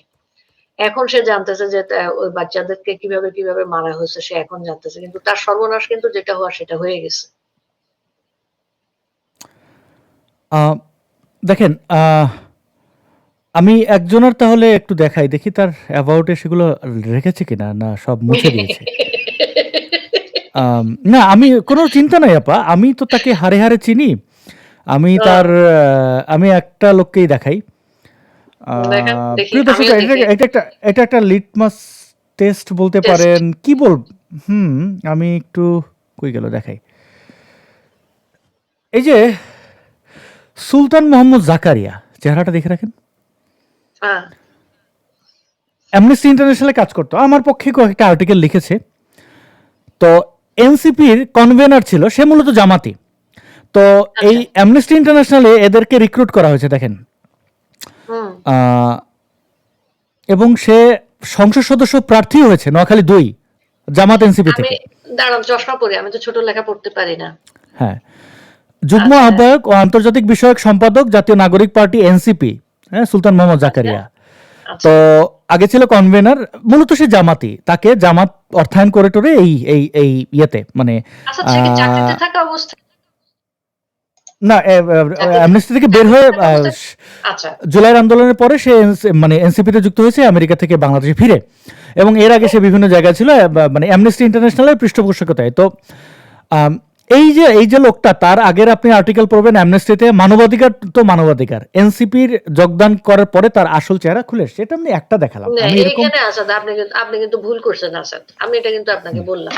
এখন সে জানতেছে যে ওই বাচ্চাদেরকে কিভাবে, কিভাবে মারা হয়েছে সে এখন জানতেছে। কিন্তু তার সর্বনাশ কিন্তু যেটা হওয়ার সেটা হয়ে গেছে। আ দেখেন, আমি একজনের তাহলে একটু দেখাই, দেখি তার অ্যাবাউট এ সেগুলো রেখেছে কিনা, না সব মুছে দিয়েছে। না, আমি কোনো চিন্তা নাই আপা। আমি তো তাকে হাড়ে, হাড়ে চিনি। আমি তার আমি একটা লোককেই দেখাই। দেখেন, দেখি, প্রিয় দর্শক, আমিও দেখি। এটা একটা লিটমাস টেস্ট বলতে টেস্ট। পারেন। কি হুম, আমি একটু কই গেল দেখাই। এই যে সুলতান মোহাম্মদ জাকারিয়া, চেহারাটা দেখে রাখেন। হ্যাঁ, অ্যামনেস্টি ইন্টারন্যাশনালে কাজ করতো। আমার পক্ষে কয়েকটা আর্টিকেল লিখেছে। তো এনসিপির কনভেনার ছিল, সে মূলত জামাতি। তো এই আচ্ছা। অ্যামনেস্টি ইন্টারন্যাশনালে এদেরকে রিক্রুট করা হয়েছে দেখেন। হুম। আহ, এবং সে সংসদ সদস্য প্রার্থী হয়েছে নোয়াখালী ২ জামাত এনসিপি আমি থেকে। দাঁড়ান, চশমা পরি, আমি তো ছোট লেখা পড়তে পারি না। হ্যাঁ, যুগ্ম আচ্ছা, আহ্বায়ক ও আন্তর্জাতিক বিষয়ক সম্পাদক, জাতীয় নাগরিক পার্টি এনসিপি, হ্যাঁ, সুলতান মোহাম্মদ আচ্ছা, জাকারিয়া। আচ্ছা। তো আগে ছিল কনভেনার, মূলত সে জামাতি। তাকে জামাত অর্থায়ন করে টোরে এই এই এই ইয়েতে মানে আচ্ছা, সে কি আহ, চাকরিতে থাকা অবস্থায়? না, অ্যামনেস্টি থেকে বের হয়ে থাকা অবস্থায়? আচ্ছা। জুলাইয়ের আন্দোলনের পরে সে মানে এনসিপিতে যুক্ত হয়েছে, আমেরিকা থেকে বাংলাদেশে ফিরে। এবং এর আগে সে বিভিন্ন জায়গায় ছিল, মানে অ্যামনেস্টি ইন্টারন্যাশনালের পৃষ্ঠপোষকতায়। তো আম, এই যে লোকটা, তার আগের আপনি আর্টিকেল পড়বেন অ্যামনেস্টিতে, মানবাধিকার তো মানবাধিকার, এনসিপির যোগদান করার পরে তার আসল চেহারা খুলে এসেছে। এটা আমি একটা দেখালাম। না, আমি এরকম এইখানে আসাদ, আপনি কিন্তু ভুল করছেন আসাদ। আমি এটা কিন্তু আপনাকে বললাম।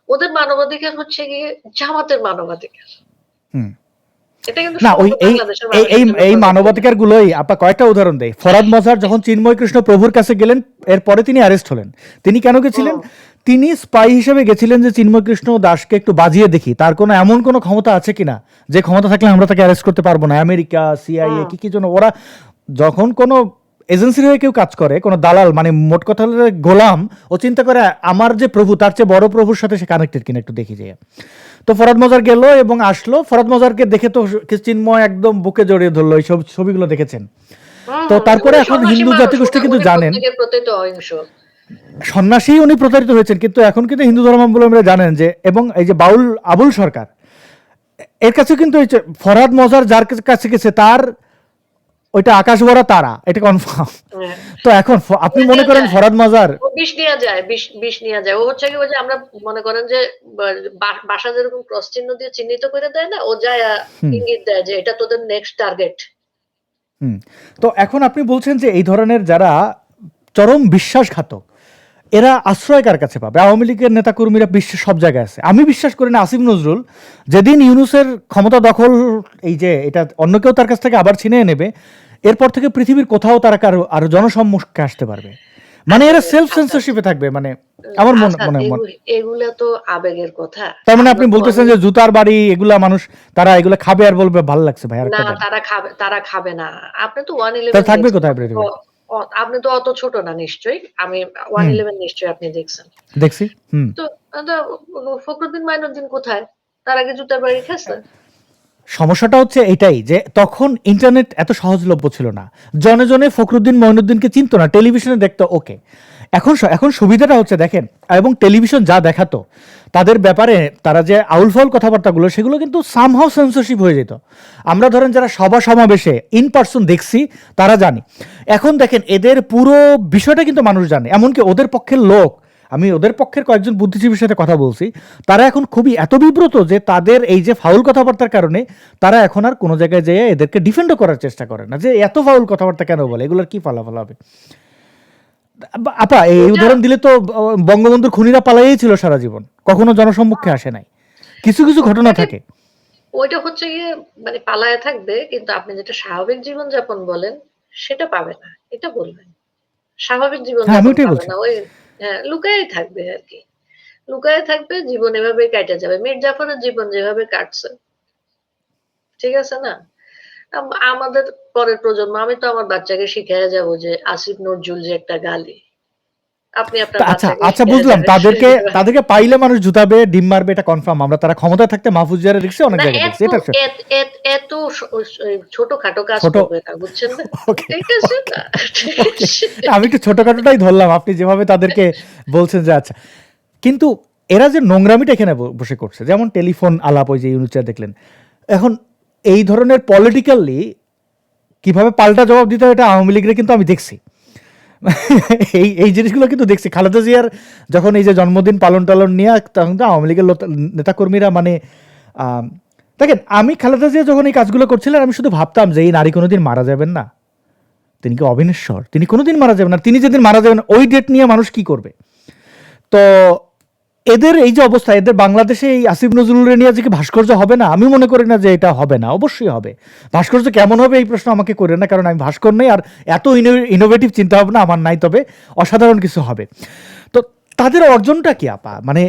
ওদের মানবাধিকার হচ্ছে গিয়ে জামাতের মানবাধিকার। হুম। এটা কিন্তু না, ওই সমগ্র এই বাংলাদেশের এই মানুষের এই জন্য এই প্রযোজ্য না। মানবাধিকার গুলোই আপা কয়েকটা উদাহরণ দেয়। ফরাদ মজার যখন চিন্ময় কৃষ্ণ প্রভুর কাছে গেলেন, এরপরে তিনি অ্যারেস্ট হলেন। তিনি কেন গেছিলেন? তিনি স্পাই হিসেবে গেছিলেন যে চিন্ময় কৃষ্ণ দাসকে একটু বাজিয়ে দেখি তার কোনো এমন কোনো ক্ষমতা আছে কিনা, যে ক্ষমতা থাকলে আমরা তাকে অ্যারেস্ট করতে পারবো না। আমেরিকা, সিআইএ, কি জন্য ওরা যখন কোনো এজেন্সির হয়ে কেউ কাজ করে, কোনো দালাল, মানে মোট কথা হলো গোলাম, ও চিন্তা করে আমার যে প্রভু, তার চেয়ে বড় প্রভুর সাথে সে কানেক্টেড কিনা একটু দেখি যায়। তো ফরাদ মজার গেল এবং আসলো। ফরাদ মজারকে দেখে তো চিন্ময় একদম বুকে জড়িয়ে ধরলো। এই সব ছবিগুলো দেখেছেন। তো তারপরে এখন হিন্দু জাতিগোষ্ঠী কিন্তু জানেন, প্রত্যেক অহিংস। সন্ন্যাসী উনি প্রতারিত হয়েছেন, কিন্তু এখন কিন্তু হিন্দু ধর্মাবলম্বীরা জানেন যে, এবং এই যে বাউল আবুল সরকার, এর কাছে কিন্তু এই যে ফরহাদ মজার যার কাছে গেছে, তার ওইটা আকাশ ভরা তারা, এটা কনফার্ম। তো এখন আপনি মনে করেন ফরহাদ মজার ও বিষ নিয়ে যায়, বিষ নিয়ে যায়। ও হচ্ছে কি, ওই যে আমরা মনে করেন যে বাসা যেরকম ক্রস চিহ্ন দিয়ে চিহ্নিত করে দেয় না, ও যায় ইঙ্গিত দেয় যে এটা তোদের নেক্সট টার্গেট। তো এখন আপনি বলছেন যে এই ধরনের যারা চরম বিশ্বাসঘাতক, এরা আশ্রয় কার কাছে পাবে? আওয়ামী লীগের নেতাকর্মীরা বিশ্বের সব জায়গায় আছে। আমি বিশ্বাস করি না আসিফ নজরুল যেদিন ইউনুসের ক্ষমতা দখল, এই যে এটা অন্য কেউ তার কাছ থেকে আবার ছিনিয়ে নেবে, এরপর থেকে পৃথিবীর কোথাও তারা আরো জনসম্মুখে আসতে পারবে। মানে এরা সেলফ সেন্সরশিপে থাকবে। মানে আমার মনে এগুলা তো আবেগের কথা। তার মানে আপনি বলতেছেন যে জুতার বাড়ি এগুলা মানুষ, তারা এগুলা খাবে আর বলবে ভালো লাগছে ভাই, আর না, একটা তারা খাবে না। আপনি তো 111 তারা থাকবে কোথায় পৃথিবী? আপনি তো অত ছোট না নিশ্চয়ই। আমি 111 নিশ্চয়ই আপনি দেখছেন। দেখছি। তো ফখরুদ্দিন মাইনুদ্দিন কোথায়? তার আগে জুতার বাড়ি খাচ্ছে। সমস্যাটা হচ্ছে এটাই যে তখন ইন্টারনেট এত সহজলভ্য ছিল না। জনে জনে ফখরুদ্দিন মঈনুদ্দিনকে চিনতো না, টেলিভিশনে দেখতো ওকে। এখন সুবিধাটা হচ্ছে দেখেন, এবং টেলিভিশন যা দেখাতো তাদের ব্যাপারে, তারা যে আউলফাউল কথাবার্তাগুলো, সেগুলো কিন্তু সামহাও সেন্সরশিপ হয়ে যেত। আমরা ধরেন যারা সভা সমাবেশে ইন পার্সন দেখছি, তারা জানি। এখন দেখেন এদের পুরো বিষয়টা কিন্তু মানুষ জানে, এমনকি ওদের পক্ষের লোক, আমি ওদের পক্ষের কয়েকজন বুদ্ধিজীবীর সাথে কথা বলছি, তারা এখন খুবই এত বিব্রত যে তাদের এই যে ফাউল কথাবার্তার কারণে তারা এখন আর কোনো জায়গায় যেয়ে এদেরকে ডিফেন্ডও করার চেষ্টা করে না, যে এত ফাউল কথাবার্তা কেন বলে, এগুলোর কি ফলাফল হবে। আপা এই উদাহরণ দিলে তো বঙ্গবন্ধুর খুনিরা পালাইই ছিল সারা জীবন, কখনো জনসম্মুখে আসে নাই। কিছু কিছু ঘটনা থাকে। ওইটা হচ্ছে গিয়ে মানে পালায় থাকবে, কিন্তু আপনি যেটা স্বাভাবিক জীবন যাপন বলেন সেটা পাবে না, এটা বলবেন। স্বাভাবিক জীবন যাপন পাবে না, ওই লুকায় থাকবে আর কি। লুকায় থাকবে, জীবন এভাবে কাটে যাবে। মীর জাফরের জীবন যেভাবে কাটছে, ঠিক আছে না? আমাদের পরের প্রজন্ম, আমি তো আমার বাচ্চাকে শিখাইয়া যাব যে আসিফ নজরুল যে একটা গালি। আপনি আপনার আচ্ছা বাচ্চাকে আচ্ছা শিখাইয়া বুঝলাম, যাবেন। তাদেরকে পাইলে মানুষ জুতাবে, ডিম মারবে, এটা কনফার্ম। আমরা তারা ক্ষমতায় থাকতে মাহফুজ জিয়ারে দেখছি, অনেক না, জায়গায় দেখছি, এত এটা এত এত- এত ছোটখাটো কাজ ছোট। করবে না, বুঝছেন না? ওকে ঠিক আছে ওকে না? ঠিক ওকে, আছে? আমি একটু ছোটখাটোটাই ধরলাম, আপনি যেভাবে তাদেরকে বলছেন যে আচ্ছা। কিন্তু এরা যে নোংরামিটা এখানে বসে করছে, যেমন টেলিফোন আলাপ, ওই যে ইউনুস দেখলেন, এখন এই ধরনের পলিটিক্যালি কিভাবে পাল্টা জবাব দিতে হয়, এটা আওয়ামী লীগের কিন্তু আমি দেখছি। এই এই জিনিসগুলো কিন্তু দেখছি খালেদা জিয়ার যখন এই যে জন্মদিন পালন টালন নিয়ে, তখন তো আওয়ামী লীগের নেতাকর্মীরা মানে দেখেন, আমি খালেদা জিয়া যখন এই কাজগুলো করছিলেন, আমি শুধু ভাবতাম যে এই নারী কোনোদিন মারা যাবেন না, তিনি কি অবিনশ্বর, তিনি কোনোদিন মারা যাবেন না, তিনি যেদিন মারা যাবেন ওই ডেট নিয়ে মানুষ কি করবে। তো এদের এই যে অবস্থা, এদের বাংলাদেশে এই আসিফ নজরুলের নিয়ে আজকে ভাস্কর্য হবে না, আমি মনে করি না যে এটা হবে না, অবশ্যই হবে। ভাস্কর্য কেমন হবে এই প্রশ্ন আমাকে করে না, কারণ আমি ভাস্কর নেই, আর এত ইনোভেটিভ চিন্তা ভাবনা আমার নাই, তবে অসাধারণ কিছু হবে। তো তাদের অর্জনটা কি আপা, মানে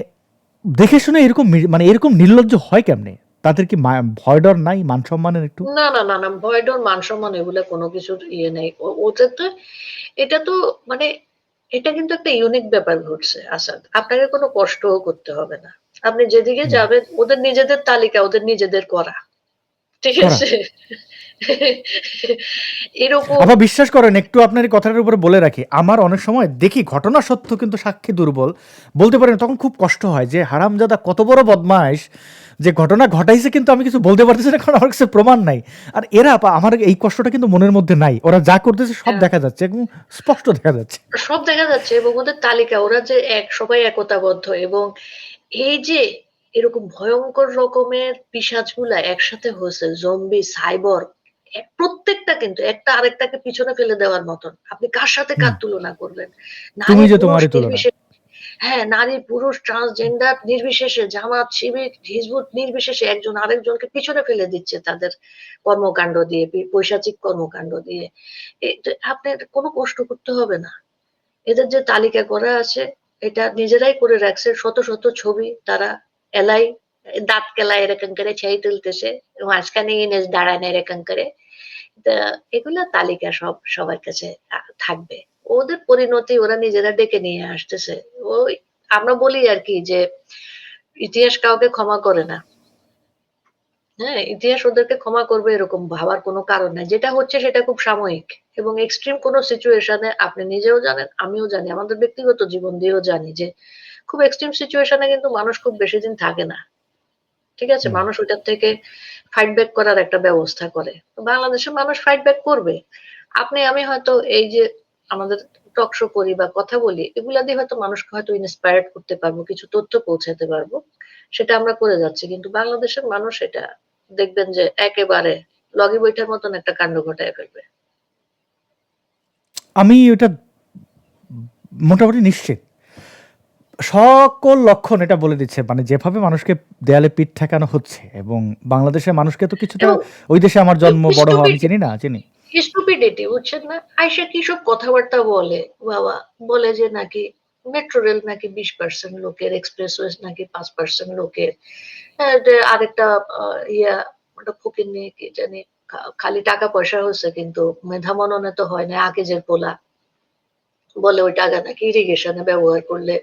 দেখে শুনে এরকম মানে এরকম নির্লজ্জ হয় কেমনে? তাদের কি ভয় ডর নাই, মান সম্মানের একটু? না না না না, ভয় ডর মান সম্মান এগুলা কোনো কিছুর ইয়ে নেই। ওটা তো, এটা তো মানে, এটা কিন্তু একটা ইউনিক ব্যাপার ঘটছে আসাদ। আপনাকে কোনো কষ্টও করতে হবে না। আপনি যেদিকে যাবেন, ওদের নিজেদের তালিকা, ওদের নিজেদের করা। ঠিক করা। আছে? এরকম আবার বিশ্বাস করেন, একটু আপনার এই কথাটার উপরে বলে রাখি, আমার অনেক সময় দেখি ঘটনা সত্য কিন্তু সাক্ষী দুর্বল, বলতে পারেন, তখন খুব কষ্ট হয় যে হারামজাদা কত বড় বদমাইশ, যে ঘটনা ঘটাইছে কিন্তু আমি কিছু বলতে পারতেছি না, কারণ আমার কাছে প্রমাণ নাই। আর এরা আমার এই কষ্টটা কিন্তু মনের মধ্যে নাই, ওরা যা করতেছে সব দেখা যাচ্ছে, একদম স্পষ্ট দেখা যাচ্ছে। সব দেখা যাচ্ছে, এবং ওদের তালিকা, ওরা যে সবাই একতাবদ্ধ, এবং এই যে এরকম ভয়ঙ্কর রকমের পিশাচগুলা একসাথে হয়েছে, জম্বি, সাইবর, প্রত্যেকটা কিন্তু একটা আরেকটাকে পিছনে ফেলে দেওয়ার মতন। আপনি কার সাথে কার তুলনা করবেন? তুমি নারী যে পুরুষ তোমারই তুলনা। নির্বিশেষে, হ্যাঁ, নারী পুরুষ ট্রান্সজেন্ডার নির্বিশেষে, জামাত শিবির হিজবুত নির্বিশেষে একজন আরেকজনকে পিছনে ফেলে দিচ্ছে তাদের কর্মকাণ্ড দিয়ে, পৈশাচিক কর্মকাণ্ড দিয়ে। আপনার কোনো কষ্ট করতে হবে না। এদের যে তালিকা করা আছে, এটা নিজেরাই করে রাখছে, শত শত ছবি তারা এলাই, দাঁত কেলা এরকম করে ছেই তুলতেছে, মাঝখানে ইনেস দাঁড়ায় না এরকম করে। এগুলা তালিকা সব সবার কাছে থাকবে। ওদের পরিণতি ওরা নিজেরা ডেকে নিয়ে আসতেছে। ওই আমরা বলি আর কি যে ইতিহাস কাউকে ক্ষমা করে না। হ্যাঁ, ইতিহাস ওদেরকে ক্ষমা করবে এরকম ভাবার কোনো কারণ নাই। যেটা হচ্ছে সেটা খুব সাময়িক, এবং এক্সট্রিম কোনো সিচুয়েশনে আপনি নিজেও জানেন, আমিও জানি, আমাদের ব্যক্তিগত জীবন দিয়েও জানি যে খুব এক্সট্রিম সিচুয়েশনে কিন্তু মানুষ খুব বেশি দিন থাকে না। ঠিক আছে? মানুষ ওইটার থেকে ফাইট ব্যাক করার একটা ব্যবস্থা করে। তো বাংলাদেশের মানুষ ফাইট ব্যাক করবে। আপনি আমি হয়তো এই যে আমাদের টক শো করি বা কথা বলি, এগুলা দিয়ে হয়তো মানুষকে হয়তো ইন্সপায়ার্ড করতে পারবো, কিছু তথ্য পৌঁছাতে পারবো। সেটা আমরা করে যাচ্ছি। কিন্তু বাংলাদেশের মানুষ এটা দেখবেন যে একেবারে লগি বইটার মতন একটা কাণ্ড ঘটায় ফেলবে। আমি এটা মোটামুটি নিশ্চিত। সকল লক্ষণ এটা বলে দিচ্ছে, মানে যেভাবে মানুষকে দেয়ালে পিঠ ঠেকানো হচ্ছে, এবং বাংলাদেশের মানুষকে তো কিছুটা, এবং ওই দেশে আমার জন্ম, বড় হওয়া, আমি চিনি না, চিনি। স্টুপিডিটি, বুঝছেন না? আইসা কি সব কথাবার্তা বলে বাবা, বলে যে নাকি মেট্রো রেল নাকি 20% লোকের, এক্সপ্রেসওয়ে নাকি 5% লোকের, আরেকটা ইয়া, ওটা ফকির নিয়ে কি জানি, খালি টাকা পয়সা হচ্ছে কিন্তু মেধা মননে তো হয় না, আকিজের পোলা বলে ওই টাকা নাকি ইরিগেশনে ব্যবহার করলে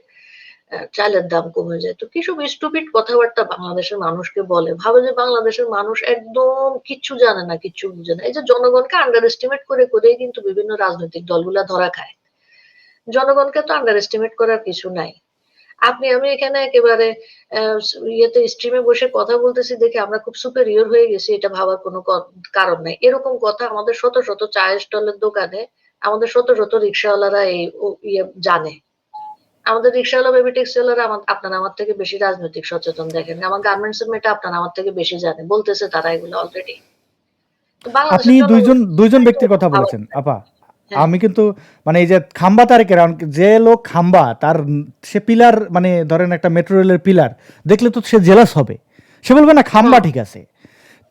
চালের দাম কমে যায়। তো কিসব স্টুপিড কথাবার্তা বাংলাদেশের মানুষকে বলে, ভাবে যে বাংলাদেশের মানুষ একদম কিচ্ছু জানে না, কিচ্ছু বুঝে না। এই যে জনগণকে আন্ডার এস্টিমেট করে করেই কিন্তু বিভিন্ন রাজনৈতিক দলগুলা ধরা খায়। জনগণকে তো আন্ডার এস্টিমেট করার কিছু নাই। আপনি আমি এখানে একেবারে ইয়েতে স্ট্রিমে বসে কথা বলতেছি দেখে আমরা খুব সুপেরিয়র হয়ে গেছি, এটা ভাবার কোনো কারণ নাই। এরকম কথা আমাদের শত শত চায়ের স্টলের দোকানে, আমাদের শত শত রিক্সাওয়ালারা এই ইয়ে জানে। আমাদের রিক্সাওয়ালা, বেবি ট্যাক্সিওয়ালারা আপনার আমার থেকে বেশি রাজনৈতিক সচেতন, দেখেন আমার গার্মেন্টস এর মেয়েটা আপনার আমার থেকে বেশি জানে, বলতেছে তারা এগুলো অলরেডি। তো আপনি বাংলাদেশের দুইজন ব্যক্তির কথা বলেছেন আপা। হ্যাঁ, আমি কিন্তু মানে এই যে খাম্বা তারেকের, যে লোক খাম্বা তার, সে পিলার, মানে ধরেন একটা মেট্রো রেলের পিলার দেখলে তো সে জেলাস হবে, সে বলবে না খাম্বা ঠিক আছে।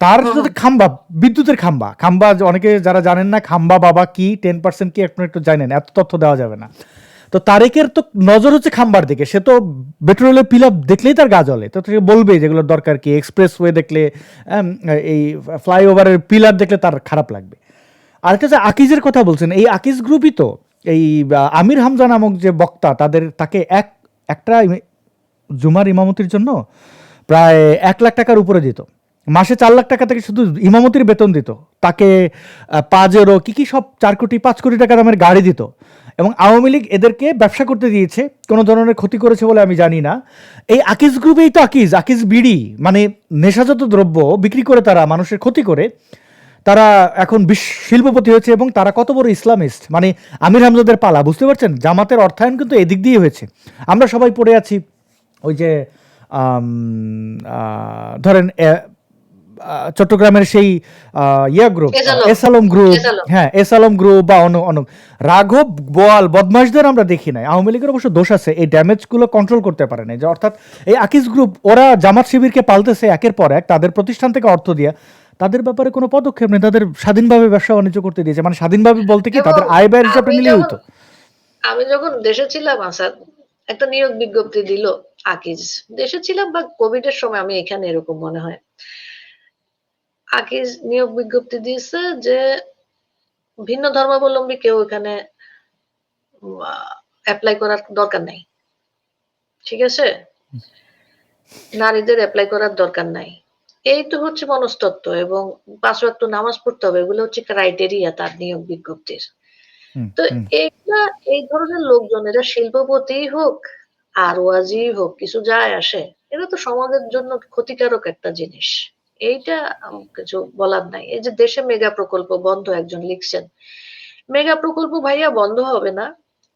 তার সাথে খাম্বা, বিদ্যুতের খাম্বা, খাম্বা অনেকে যারা জানেন না খাম্বা বাবা কি, 10% কি একটু একটু জানেন, এত তথ্য দেওয়া যাবে না। তো তারেকের তো নজর হচ্ছে খাম্বার দিকে, সে তো পেট্রোলের পিলার দেখলেই তার গা জ্বলে, তো সে বলবে যেগুলোর দরকার কি, এক্সপ্রেসওয়ে দেখলে, এই ফ্লাইওভারের পিলার দেখলে তার খারাপ লাগবে। আরেকটা যে আকিজের কথা বলছেন, এই আকিজ গ্রুপই তো এই আমির হামজা নামক যে বক্তা, তাকে একটা জুমার ইমামতির জন্য প্রায় 1 লাখ টাকার উপরে দিত, মাসে 4 লাখ টাকা থেকে শুধু ইমামতির বেতন দিত, তাকে পাজেরো কি সব 4 কোটি 5 কোটি টাকা দামের গাড়ি দিত। এবং আওয়ামী লীগ এদেরকে ব্যবসা করতে দিয়েছে, কোনো ধরনের ক্ষতি করেছে বলে আমি জানি না। এই আকিজ গ্রুপেই তো আকিজ বিড়ি, মানে নেশাজাত দ্রব্য বিক্রি করে তারা মানুষের ক্ষতি করে তারা এখন শিল্পপতি হয়েছে, এবং তারা কত বড় ইসলামিস্ট, মানে আমির হামজাদের পালা, বুঝতে পারছেন? জামাতের অর্থায়ন কিন্তু এদিক দিয়ে হয়েছে। আমরা সবাই পড়ে আছি ওই যে ধরেন চট্টগ্রামের সেই গ্রুপ, এস আলম গ্রুপ, হ্যাঁ এস আলম গ্রুপ বা অনেক রাঘব বোয়াল বদমাশদের আমরা দেখি নাই। আওয়ামী লীগের অবশ্য দোষ আছে, এই ড্যামেজগুলো কন্ট্রোল করতে পারে না, যে অর্থাৎ এই আকিজ গ্রুপ ওরা জামাত শিবিরকে পালতেছে একের পর এক, তাদের প্রতিষ্ঠান থেকে অর্থ দিয়ে, তাদের ব্যাপারে কোনো পদক্ষেপ নেই, তাদের স্বাধীনভাবে ব্যবসা বাণিজ্য করতে দিয়েছে। মানে স্বাধীনভাবে বলতে কি, তাদের আয় ব্যয়ের হিসাবটা নিলেই হতো। আমি যখন দেশে ছিলাম আসাদ, একটা নিয়োগ বিজ্ঞপ্তি দিল আকিজ, দেশে ছিলাম বা কোভিড এর সময়, আমি এখানে এরকম মনে হয়, আকিজ নিয়োগ বিজ্ঞপ্তি দিয়েছে যে ভিন্ন ধর্মাবলম্বী কেউ এখানে অ্যাপ্লাই করার দরকার নাই, ঠিক আছে, নারীদের অ্যাপ্লাই করার দরকার নাই। এই তো হচ্ছে মনস্তত্ত্ব, এবং 5 ওয়াক্ত নামাজ পড়তে হবে, এগুলো হচ্ছে ক্রাইটেরিয়া তার নিয়োগ বিজ্ঞপ্তির। তো এইগুলা, এই ধরনের লোকজন, এরা শিল্পপতি হোক আর ওয়াজি হোক, কিছু যায় আসে, এটা তো সমাজের জন্য ক্ষতিকারক একটা জিনিস। এইটা কিছু বলার নাই। এই যে দেশে মেগা প্রকল্প বন্ধ, একজন লিখছেন, মেগা প্রকল্প ভাইয়া বন্ধ হবে না,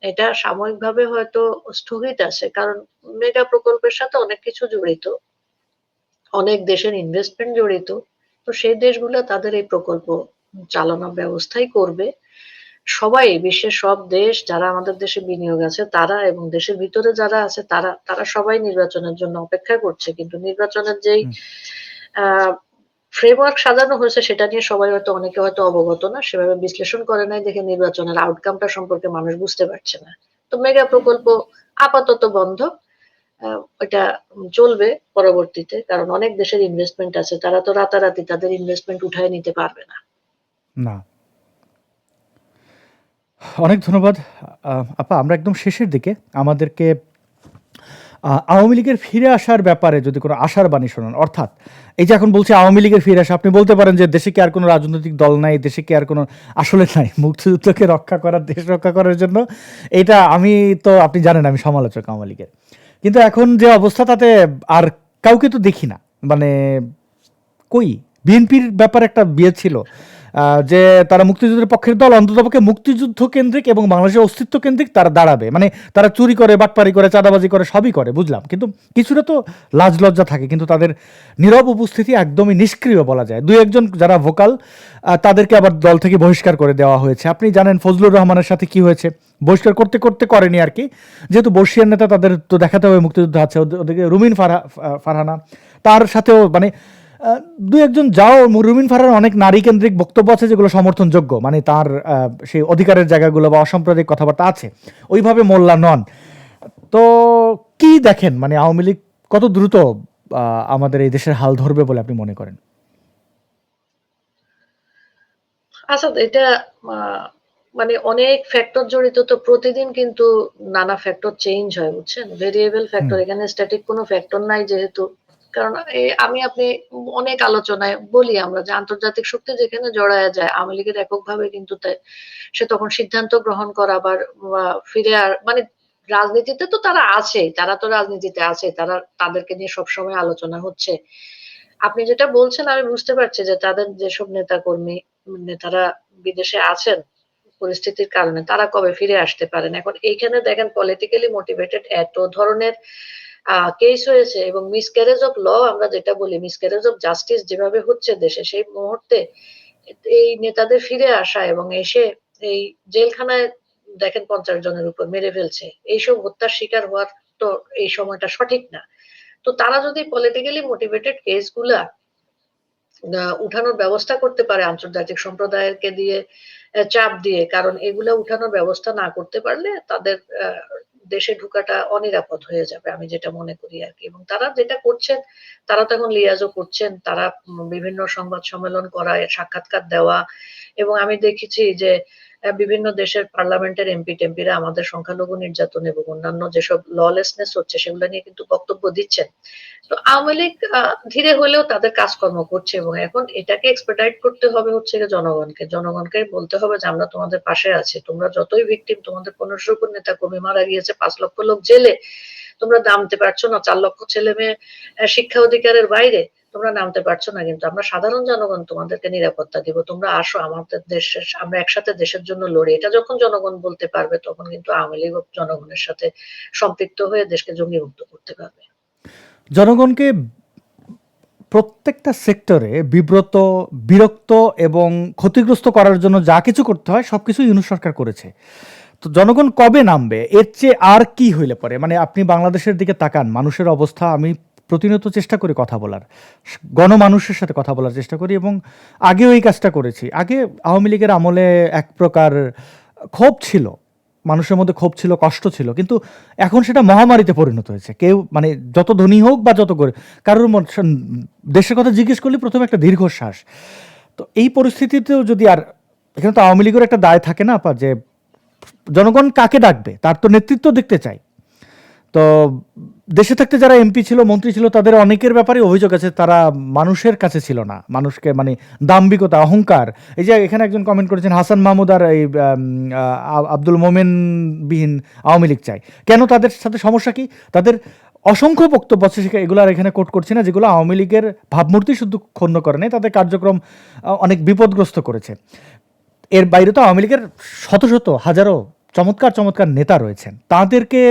এটা সাময়িকভাবে হয়তো স্থগিত আছে, কারণ মেগা প্রকল্পের সাথে অনেক কিছু জড়িত, অনেক দেশের ইনভেস্টমেন্ট জড়িত। তো সেই দেশগুলো তাদের এই প্রকল্প চালানোর ব্যবস্থাই করবে। সবাই, বিশ্বের সব দেশ যারা আমাদের দেশে বিনিয়োগ আছে তারা, এবং দেশের ভিতরে যারা আছে তারা, সবাই নির্বাচনের জন্য অপেক্ষা করছে। কিন্তু নির্বাচনের যেই ফ্রেমওয়ার্ক সাজানো হয়েছে সেটা নিয়ে সবাই হয়তো, অনেকে হয়তো অবগত না, সেভাবে বিশ্লেষণ করে নাই দেখে নির্বাচনের আউটকামটা সম্পর্কে মানুষ বুঝতে পারছে না। তো মেগা প্রকল্প আপাতত বন্ধ, এটা চলবে পরবর্তীতে, কারণ অনেক দেশের ইনভেস্টমেন্ট আছে, তারা তো রাতারাতি তাদের ইনভেস্টমেন্ট উঠায় নিতে পারবে না। না, অনেক ধন্যবাদ আপা। আমরা একদম শেষের দিকে, আমাদেরকে আওয়ামী লীগের ফিরে আসার ব্যাপারে যদি কোনো আশার বাণী শোনান, অর্থাৎ এই যে এখন বলছে আওয়ামী লীগের ফিরে আসা, আপনি বলতে পারেন যে দেশে কি আর কোনো রাজনৈতিক দল নাই, দেশে কি আর কোনো, আসলে নাই, মুক্তিযুদ্ধকে রক্ষা করার, দেশ রক্ষা করার জন্য। এটা আমি তো, আপনি জানেন আমি সমালোচক আওয়ামী লীগের, কিন্তু এখন যে অবস্থা তাতে আর কাউকে তো দেখি না। মানে কই, বিএনপির ব্যাপারে একটা বিয়ে ছিল যে তারা মুক্তিযুদ্ধের পক্ষের দল, অন্ততপক্ষে মুক্তিযুদ্ধ কেন্দ্রিক এবং বাংলাদেশের অস্তিত্ব কেন্দ্রিক তারা দাঁড়াবে। মানে তারা চুরি করে, বাটপারি করে, চাঁদাবাজি করে, সবই করে, বুঝলাম, কিন্তু কিছুটা তো লাজ লজ্জা থাকে। কিন্তু তাদের নীরব উপস্থিতি একদমই নিষ্ক্রিয় বলা যায়। 2-1 জন যারা ভোকাল, তাদেরকে আবার দল থেকে বহিষ্কার করে দেওয়া হয়েছে। আপনি জানেন ফজলুর রহমানের সাথে কি হয়েছে, বহিষ্কার করতে করতে করেনি আর কি, যেহেতু বর্ষিয়ান নেতা, তাদের তো দেখাতে হবে মুক্তিযুদ্ধ আছে। ওদিকে রুমিন ফারহানা, তার সাথেও মানে 2-1 জন যাও, রুমিন ফারহানার অনেক নারী কেন্দ্রিক বক্তব্য আছে যেগুলো সমর্থনযোগ্য, মানে তার সেই অধিকারের জায়গাগুলো বা অসাম্প্রদায়িক কথাবার্তা আছে, ওইভাবে মোল্লা নন। তো কি দেখেন, মানে আওয়ামী লীগ কত দ্রুত আমাদের এই দেশের হাল ধরবে বলে আপনি মনে করেন? আচ্ছা, এটা মানে অনেক ফ্যাক্টর জড়িত, তো প্রতিদিন কিন্তু নানা ফ্যাক্টর চেঞ্জ হয়, বুঝছেন, ভেরিয়েবল ফ্যাক্টর, এখানে স্ট্যাটিক কোনো ফ্যাক্টর নাই যেহেতু। কারণ আমি আপনি অনেক আলোচনায় বলি আমরা যে আন্তর্জাতিক শক্তি যেখানে জড়ায় যায়, আওয়ামী লীগের এককভাবে কিন্তু সে তখন সিদ্ধান্ত গ্রহণ করা বা ফিরে মানে রাজনীতিতে তো তারা আছে, তারা তো রাজনীতিতে আছে, তারা, তাদেরকে নিয়ে সবসময় আলোচনা হচ্ছে। আপনি যেটা বলছেন আমি বুঝতে পারছি যে তাদের যেসব নেতা কর্মী, নেতারা বিদেশে আছেন পরিস্থিতির কারণে, তারা কবে ফিরে আসতে পারেন। এখন এইখানে দেখেন পলিটিক্যালি মোটিভেটেড এত ধরনের কেস হয়েছে, এবং মিসক্যারেজ অফ ল, আমরা যেটা বলি মিসক্যারেজ অফ জাস্টিস যেভাবে হচ্ছে দেশে, সেই মুহূর্তে এই নেতাদের ফিরে আসা এবং এসে এই জেলখানায় দেখেন 50 জনের উপর মেরে ফেলছে, এইসব হত্যার শিকার হওয়ার তো এই সময়টা সঠিক না। তো তারা যদি পলিটিক্যালি মোটিভেটেড কেস গুলা উঠানোর ব্যবস্থা করতে পারে আন্তর্জাতিক সম্প্রদায়কে দিয়ে, চাপ দিয়ে, কারণ এগুলা উঠানোর ব্যবস্থা না করতে পারলে তাদের দেশে ঢোকাটা অনিরাপদ হয়ে যাবে, আমি যেটা মনে করি আর কি। এবং তারা যেটা করছেন, তারা তো এখন লিয়াজও করছেন, তারা বিভিন্ন সংবাদ সম্মেলন করা, সাক্ষাৎকার দেওয়া, এবং আমি দেখেছি যে বিভিন্ন দেশের পার্লামেন্টের এমপি টেম্পিরা আমাদের সংখ্যালঘু নির্যাতন এবং অন্যান্য যেসব ললেসনেস হচ্ছে সেগুলো নিয়ে কিন্তু বক্তব্য দিচ্ছেন। তো আওয়ামী লীগ ধীরে হলেও তাদের কাজকর্ম করছে, এবং এখন এটাকে এক্সপেডাইট করতে হবে হচ্ছে জনগণকে বলতে হবে যে আমরা তোমাদের পাশে আছি, তোমরা যতই ভিকটিম, তোমাদের 1500 উপর নেতা কর্মী মারা গিয়েছে, 5 লক্ষ লোক জেলে, তোমরা নামতে পারছো না, 4 লক্ষ ছেলে মেয়ে শিক্ষা অধিকারের বাইরে, তোমরা নামতে পারছো না, কিন্তু আমরা সাধারণ জনগণ তোমাদেরকে নিরাপত্তা দিব, তোমরা আসো আমাদের দেশে, আমরা একসাথে দেশের জন্য লড়ি। এটা যখন জনগণ বলতে পারবে, তখন কিন্তু আওয়ামী লীগ জনগণের সাথে সম্পৃক্ত হয়ে দেশকে জঙ্গিমুক্ত করতে পারবে। জনগণকে প্রত্যেকটা সেক্টরে বিব্রত, বিরক্ত এবং ক্ষতিগ্রস্ত করার জন্য যা কিছু করতে হয় সবকিছু ইউনূস সরকার করেছে। তো জনগণ কবে নামবে? এর চেয়ে আর কি হইলে পরে? মানে আপনি বাংলাদেশের দিকে তাকান, মানুষের অবস্থা, আমি প্রতিনিয়ত চেষ্টা করি কথা বলার, গণমানুষের সাথে কথা বলার চেষ্টা করি, এবং আগেও এই কাজটা করেছি। আগে আওয়ামী লীগের আমলে এক প্রকার ক্ষোভ ছিল, মানুষের মধ্যে ক্ষোভ ছিল, কষ্ট ছিল, কিন্তু এখন সেটা মহামারীতে পরিণত হয়েছে। কেউ মানে যত ধনী হোক বা যত করে, কারোর দেশের কথা জিজ্ঞেস করলে প্রথমে একটা দীর্ঘশ্বাস। তো এই পরিস্থিতিতেও যদি, আর এখানে তো আওয়ামী লীগের একটা দায় থাকে না আপা, যে জনগণ কাকে ডাকবে, তার তো নেতৃত্ব দেখতে চাই। তো দেশে থাকতে যারা এমপি ছিল, মন্ত্রী ছিল, তাদের অনেকের ব্যাপারে অভিযোগ আছে তারা মানুষের কাছে ছিল না, মানুষকে মানে দাম্ভিকতা, অহংকার। এই যে এখানে একজন কমেন্ট করেছেন, হাসান মাহমুদ আর এই আব্দুল মোমেন বিহীন আওয়ামী লীগ চাই। কেন, তাদের সাথে সমস্যা কি? তাদের অসংখ্য বক্তব্য আছে, এগুলো আর এখানে কোট করছি না, যেগুলো আওয়ামী লীগের ভাবমূর্তি শুধু ক্ষুণ্ণ করে নাই, তাদের কার্যক্রম অনেক বিপদগ্রস্ত করেছে। এর বাইরে তো আওয়ামী লীগের শত শত হাজারো চমৎকার চমৎকার নেতা রয়েছেন, তাদেরকে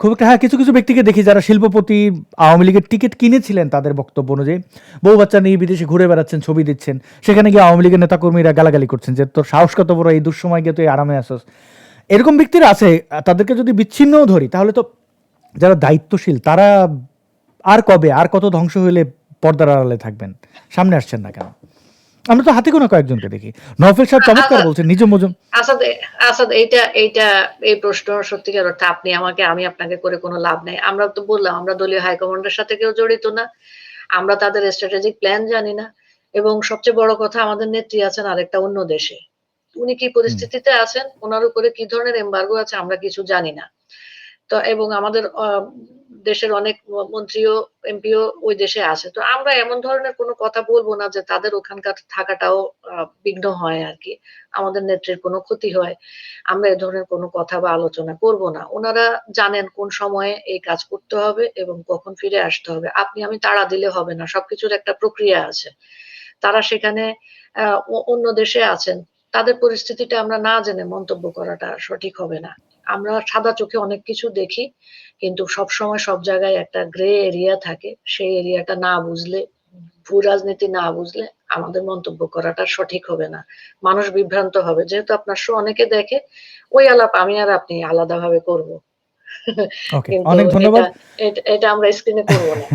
খুব একটা, হ্যাঁ কিছু কিছু ব্যক্তিকে দেখি যারা শিল্পপতি, আওয়ামী লীগের টিকিট কিনেছিলেন, তাদের বক্তব্য অনুযায়ী বউ বাচ্চা নিয়ে বিদেশে ঘুরে বেড়াচ্ছেন, ছবি দিচ্ছেন, সেখানে গিয়ে আওয়ামী লীগের নেতাকর্মীরা গালাগালি করছেন যে তোর সাহস কত বড়, এই দুঃসময় গিয়ে তুই আরামে আসস। এরকম ব্যক্তিরা আছে। তাদেরকে যদি বিচ্ছিন্নও ধরি, তাহলে তো যারা দায়িত্বশীল তারা আর কবে, আর কত ধ্বংস হইলে পর্দার আড়ালে থাকবেন? সামনে আসছেন না কেন? আমরা তো হাতে গোনা কয়েকজনকে দেখি। নওফেল সাহেব চমৎকার বলছেন, নিজ মজুম। আসাদ, আসাদ, এই প্রশ্ন সত্যিকার অর্থে আমি আপনাকে করে কোনো লাভ নেই। আমরা তো বললাম, আমরা দলীয় হাইকমান্ডের সাথে কেউ জড়িত না, আমরা তাদের স্ট্র্যাটেজিক প্ল্যান জানি না, এবং সবচেয়ে বড় কথা, আমাদের নেত্রী আছেন আরেকটা অন্য দেশে। উনি কি পরিস্থিতিতে আছেন, ওনার উপরে কি ধরনের এমবার্গো আছে, আমরা কিছু জানি না। তো এবং আমাদের দেশের অনেক মন্ত্রীও এমপিও ওই দেশে আছে। তো আমরা এমন ধরনের কোনো কথা বলবো না যে তাদের ওখানকার থাকাটাও বিঘ্ন হয় আর কি, আমাদের নেত্রীর কোনো ক্ষতি হয়। আমরা এ ধরনের কোনো কথা বা আলোচনা করব না। ওনারা জানেন কোন সময়ে এই কাজ করতে হবে এবং কখন ফিরে আসতে হবে। আমি তাড়া দিলে হবে না, সবকিছুর একটা প্রক্রিয়া আছে। তারা সেখানে অন্য দেশে আছেন, তাদের পরিস্থিতিটা আমরা না জেনে মন্তব্য করাটা সঠিক হবে না। আমরা সাদা চোখে অনেক কিছু দেখি, কিন্তু সবসময় সব জায়গায় একটা গ্রে এরিয়া থাকে, সেই এরিয়াটা না বুঝলে, ভূ রাজনীতি না বুঝলে আমাদের মন্তব্য করাটা সঠিক হবে না, মানুষ বিভ্রান্ত হবে। যেহেতু আপনার শো অনেকে দেখে, ওই আলাপ আমি আর আপনি আলাদাভাবে করব। ওকে, কিন্তু অনেক ধন্যবাদ। এটা আমরা স্ক্রিনে করব না।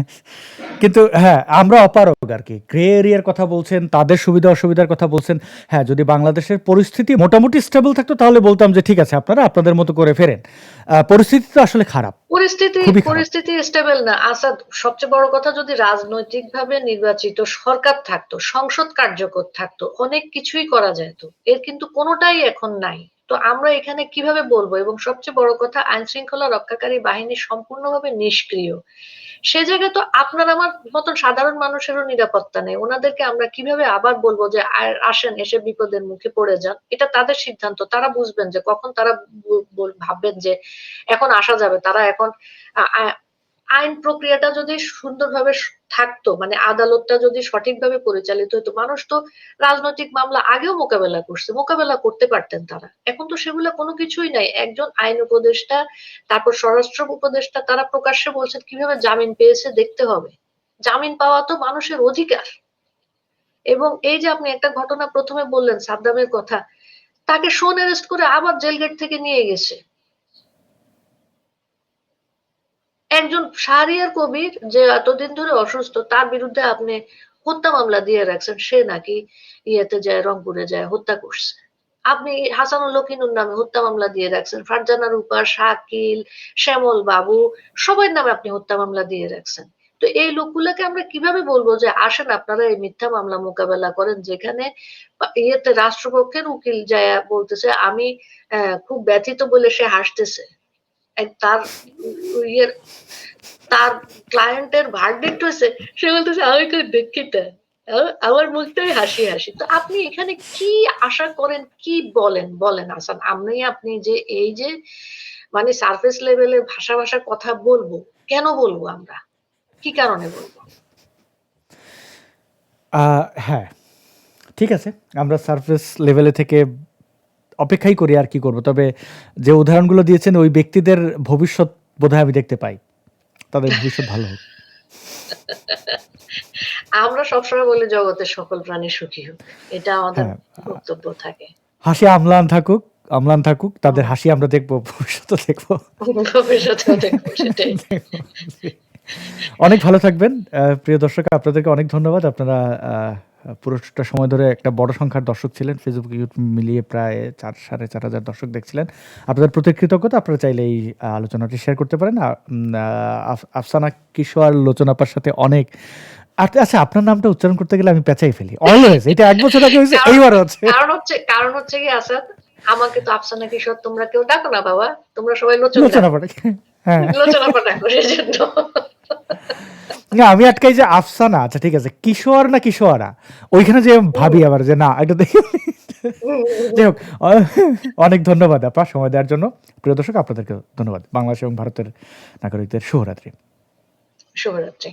কিন্তু হ্যাঁ, আমরা অপারগ আর কি। গ্রে এরিয়ার কথা বলছেন, তাদের সুবিধা অসুবিধার কথা বলছেন। হ্যাঁ, যদি বাংলাদেশের পরিস্থিতি মোটামুটি স্টেবল থাকতো তাহলে বলতাম যে ঠিক আছে, আপনারা আপনাদের মতো করে ফেরেন। পরিস্থিতি তো আসলে খারাপ, খুবই খারাপ। পরিস্থিতি স্টেবল না আসাদ। সবচেয়ে বড় কথা, যদি রাজনৈতিকভাবে নির্বাচিত সরকার থাকতো, সংসদ কার্যকর থাকতো, অনেক কিছুই করা যেত। এর কিন্তু কোনোটাই এখন নাই। তো আমরা এখানে কিভাবে বলবো? এবং সবচেয়ে বড় কথা, আইন শৃঙ্খলা রক্ষাকারী বাহিনী সম্পূর্ণভাবে নিষ্ক্রিয়। সে জায়গায় তো আপনার আমার মতন সাধারণ মানুষেরও নিরাপত্তা নেই। ওনাদেরকে আমরা কিভাবে আবার বলবো যে আসেন, এসে বিপদের মুখে পড়ে যান? এটা তাদের সিদ্ধান্ত, তারা বুঝবেন যে কখন তারা ভাববেন যে এখন আসা যাবে। তারা এখন আইন প্রক্রিয়াটা যদি সুন্দরভাবে থাকতো, মানে আদালতটা যদি সঠিকভাবে পরিচালিত হতো, মানুষ তো রাজনৈতিক মামলা আগেও মোকাবেলা করতে পারতেন তারা। এখন তো সেগুলো কোনো কিছুই নাই। একজন আইন উপদেষ্টা, তারপর স্বরাষ্ট্র উপদেষ্টা, তারা প্রকাশ্যে বলছেন কিভাবে জামিন পেয়েছে দেখতে হবে। জামিন পাওয়া তো মানুষের অধিকার। এবং এই যে আপনি একটা ঘটনা প্রথমে বললেন সাদ্দামের কথা, তাকে শোন অ্যারেস্ট করে আবার জেলগেট থেকে নিয়ে গেছে। একজন শাহরিয়ার কবির যে এতদিন ধরে অসুস্থ, তার বিরুদ্ধে আপনি হত্যা মামলা দিয়ে রাখছেন, সে নাকি ইয়েতে যায়, রংপুরে যায় হত্যা করছে। আপনি হাসানুল লকিনুর নামে হত্যা মামলা দিয়ে রাখছেন, ফারজানা রূপা, শাকিল, শ্যামল বাবু, সবার নামে আপনি হত্যা মামলা দিয়ে রাখছেন। তো এই লোকগুলাকে আমরা কিভাবে বলবো যে আসেন আপনারা এই মিথ্যা মামলা মোকাবেলা করেন, যেখানে ইয়েতে রাষ্ট্রপক্ষের উকিল যায় বলতেছে আমি খুব ব্যথিত বলে সে হাসতেছে। তার ইয়ের তার ক্লায়েন্টের ভার্ডিক্ট হয়েছে, সে বলতেছে আমি খুব দুঃখিত, আমার মুখটাই হাসি হাসি। তো আপনি এখানে কি আশা করেন, কি বলেন বলেন হাসান? আপনি যে এই যে মানে সারফেস লেভেলের ভাষা ভাষা কথা বলবো, কেন বলবো আমরা, কি কারণে বলবো? হ্যাঁ, ঠিক আছে, আমরা সারফেস লেভেলে থেকে অপেক্ষাই করি আর কি করব। তবে যে উদাহরণগুলো দিয়েছেন ওই ব্যক্তিদের ভবিষ্যৎ বোধহয় আমি দেখতে পাই, তাদের ভবিষ্যৎ ভালো হোক। আমরা সবসময় বলি জগতের সকল প্রাণী সুখী হোক, এটা আমাদের হ্যাঁ, বক্তব্য থাকে। হাসি আমলান থাকুক, তাদের হাসি আমরা দেখবো, ভবিষ্যৎ দেখবো। ভবিষ্যতেও দেখবো, সেটাই। অনেক ভালো থাকবেন প্রিয় দর্শক, আপনাদেরকে অনেক ধন্যবাদ। আপনারা পুরোটা সময় ধরে একটা বড় সংখ্যার দর্শক ছিলেন, ফেসবুক ইউটিউব মিলিয়ে প্রায় 4,500 দর্শক দেখছিলেন। আপনাদের প্রতি কৃতজ্ঞতা। আপনারা চাইলে এই আলোচনাটি শেয়ার করতে পারেন। আফসানা কিশোর লোচনাপার সাথে অনেক আচ্ছা, আপনার নামটা উচ্চারণ করতে গেলে আমি পেঁচাই ফেলি অলওয়েজ। এটা 1 বছর আগে হয়েছে, এইবার হচ্ছে। কারণ হচ্ছে কি আসাদ, আমাকে তো আফসানা কিশোর তোমরা কেউ ডাকো না বাবা, তোমরা সবাই লোচনা লোচনাপাড়া। হ্যাঁ, ডাকো, সেজন্য। না আমি আটকাই যে আফসানা। আচ্ছা ঠিক আছে, কিশোর না কিশোরা, ওইখানে যে ভাবি আবার যে না এটা দেখি। যাই হোক, অনেক ধন্যবাদ আপা সময় দেওয়ার জন্য। প্রিয় দর্শক, আপনাদেরকে ধন্যবাদ। বাংলাদেশ এবং ভারতের নাগরিকদের শুভরাত্রি। শুভরাত্রি।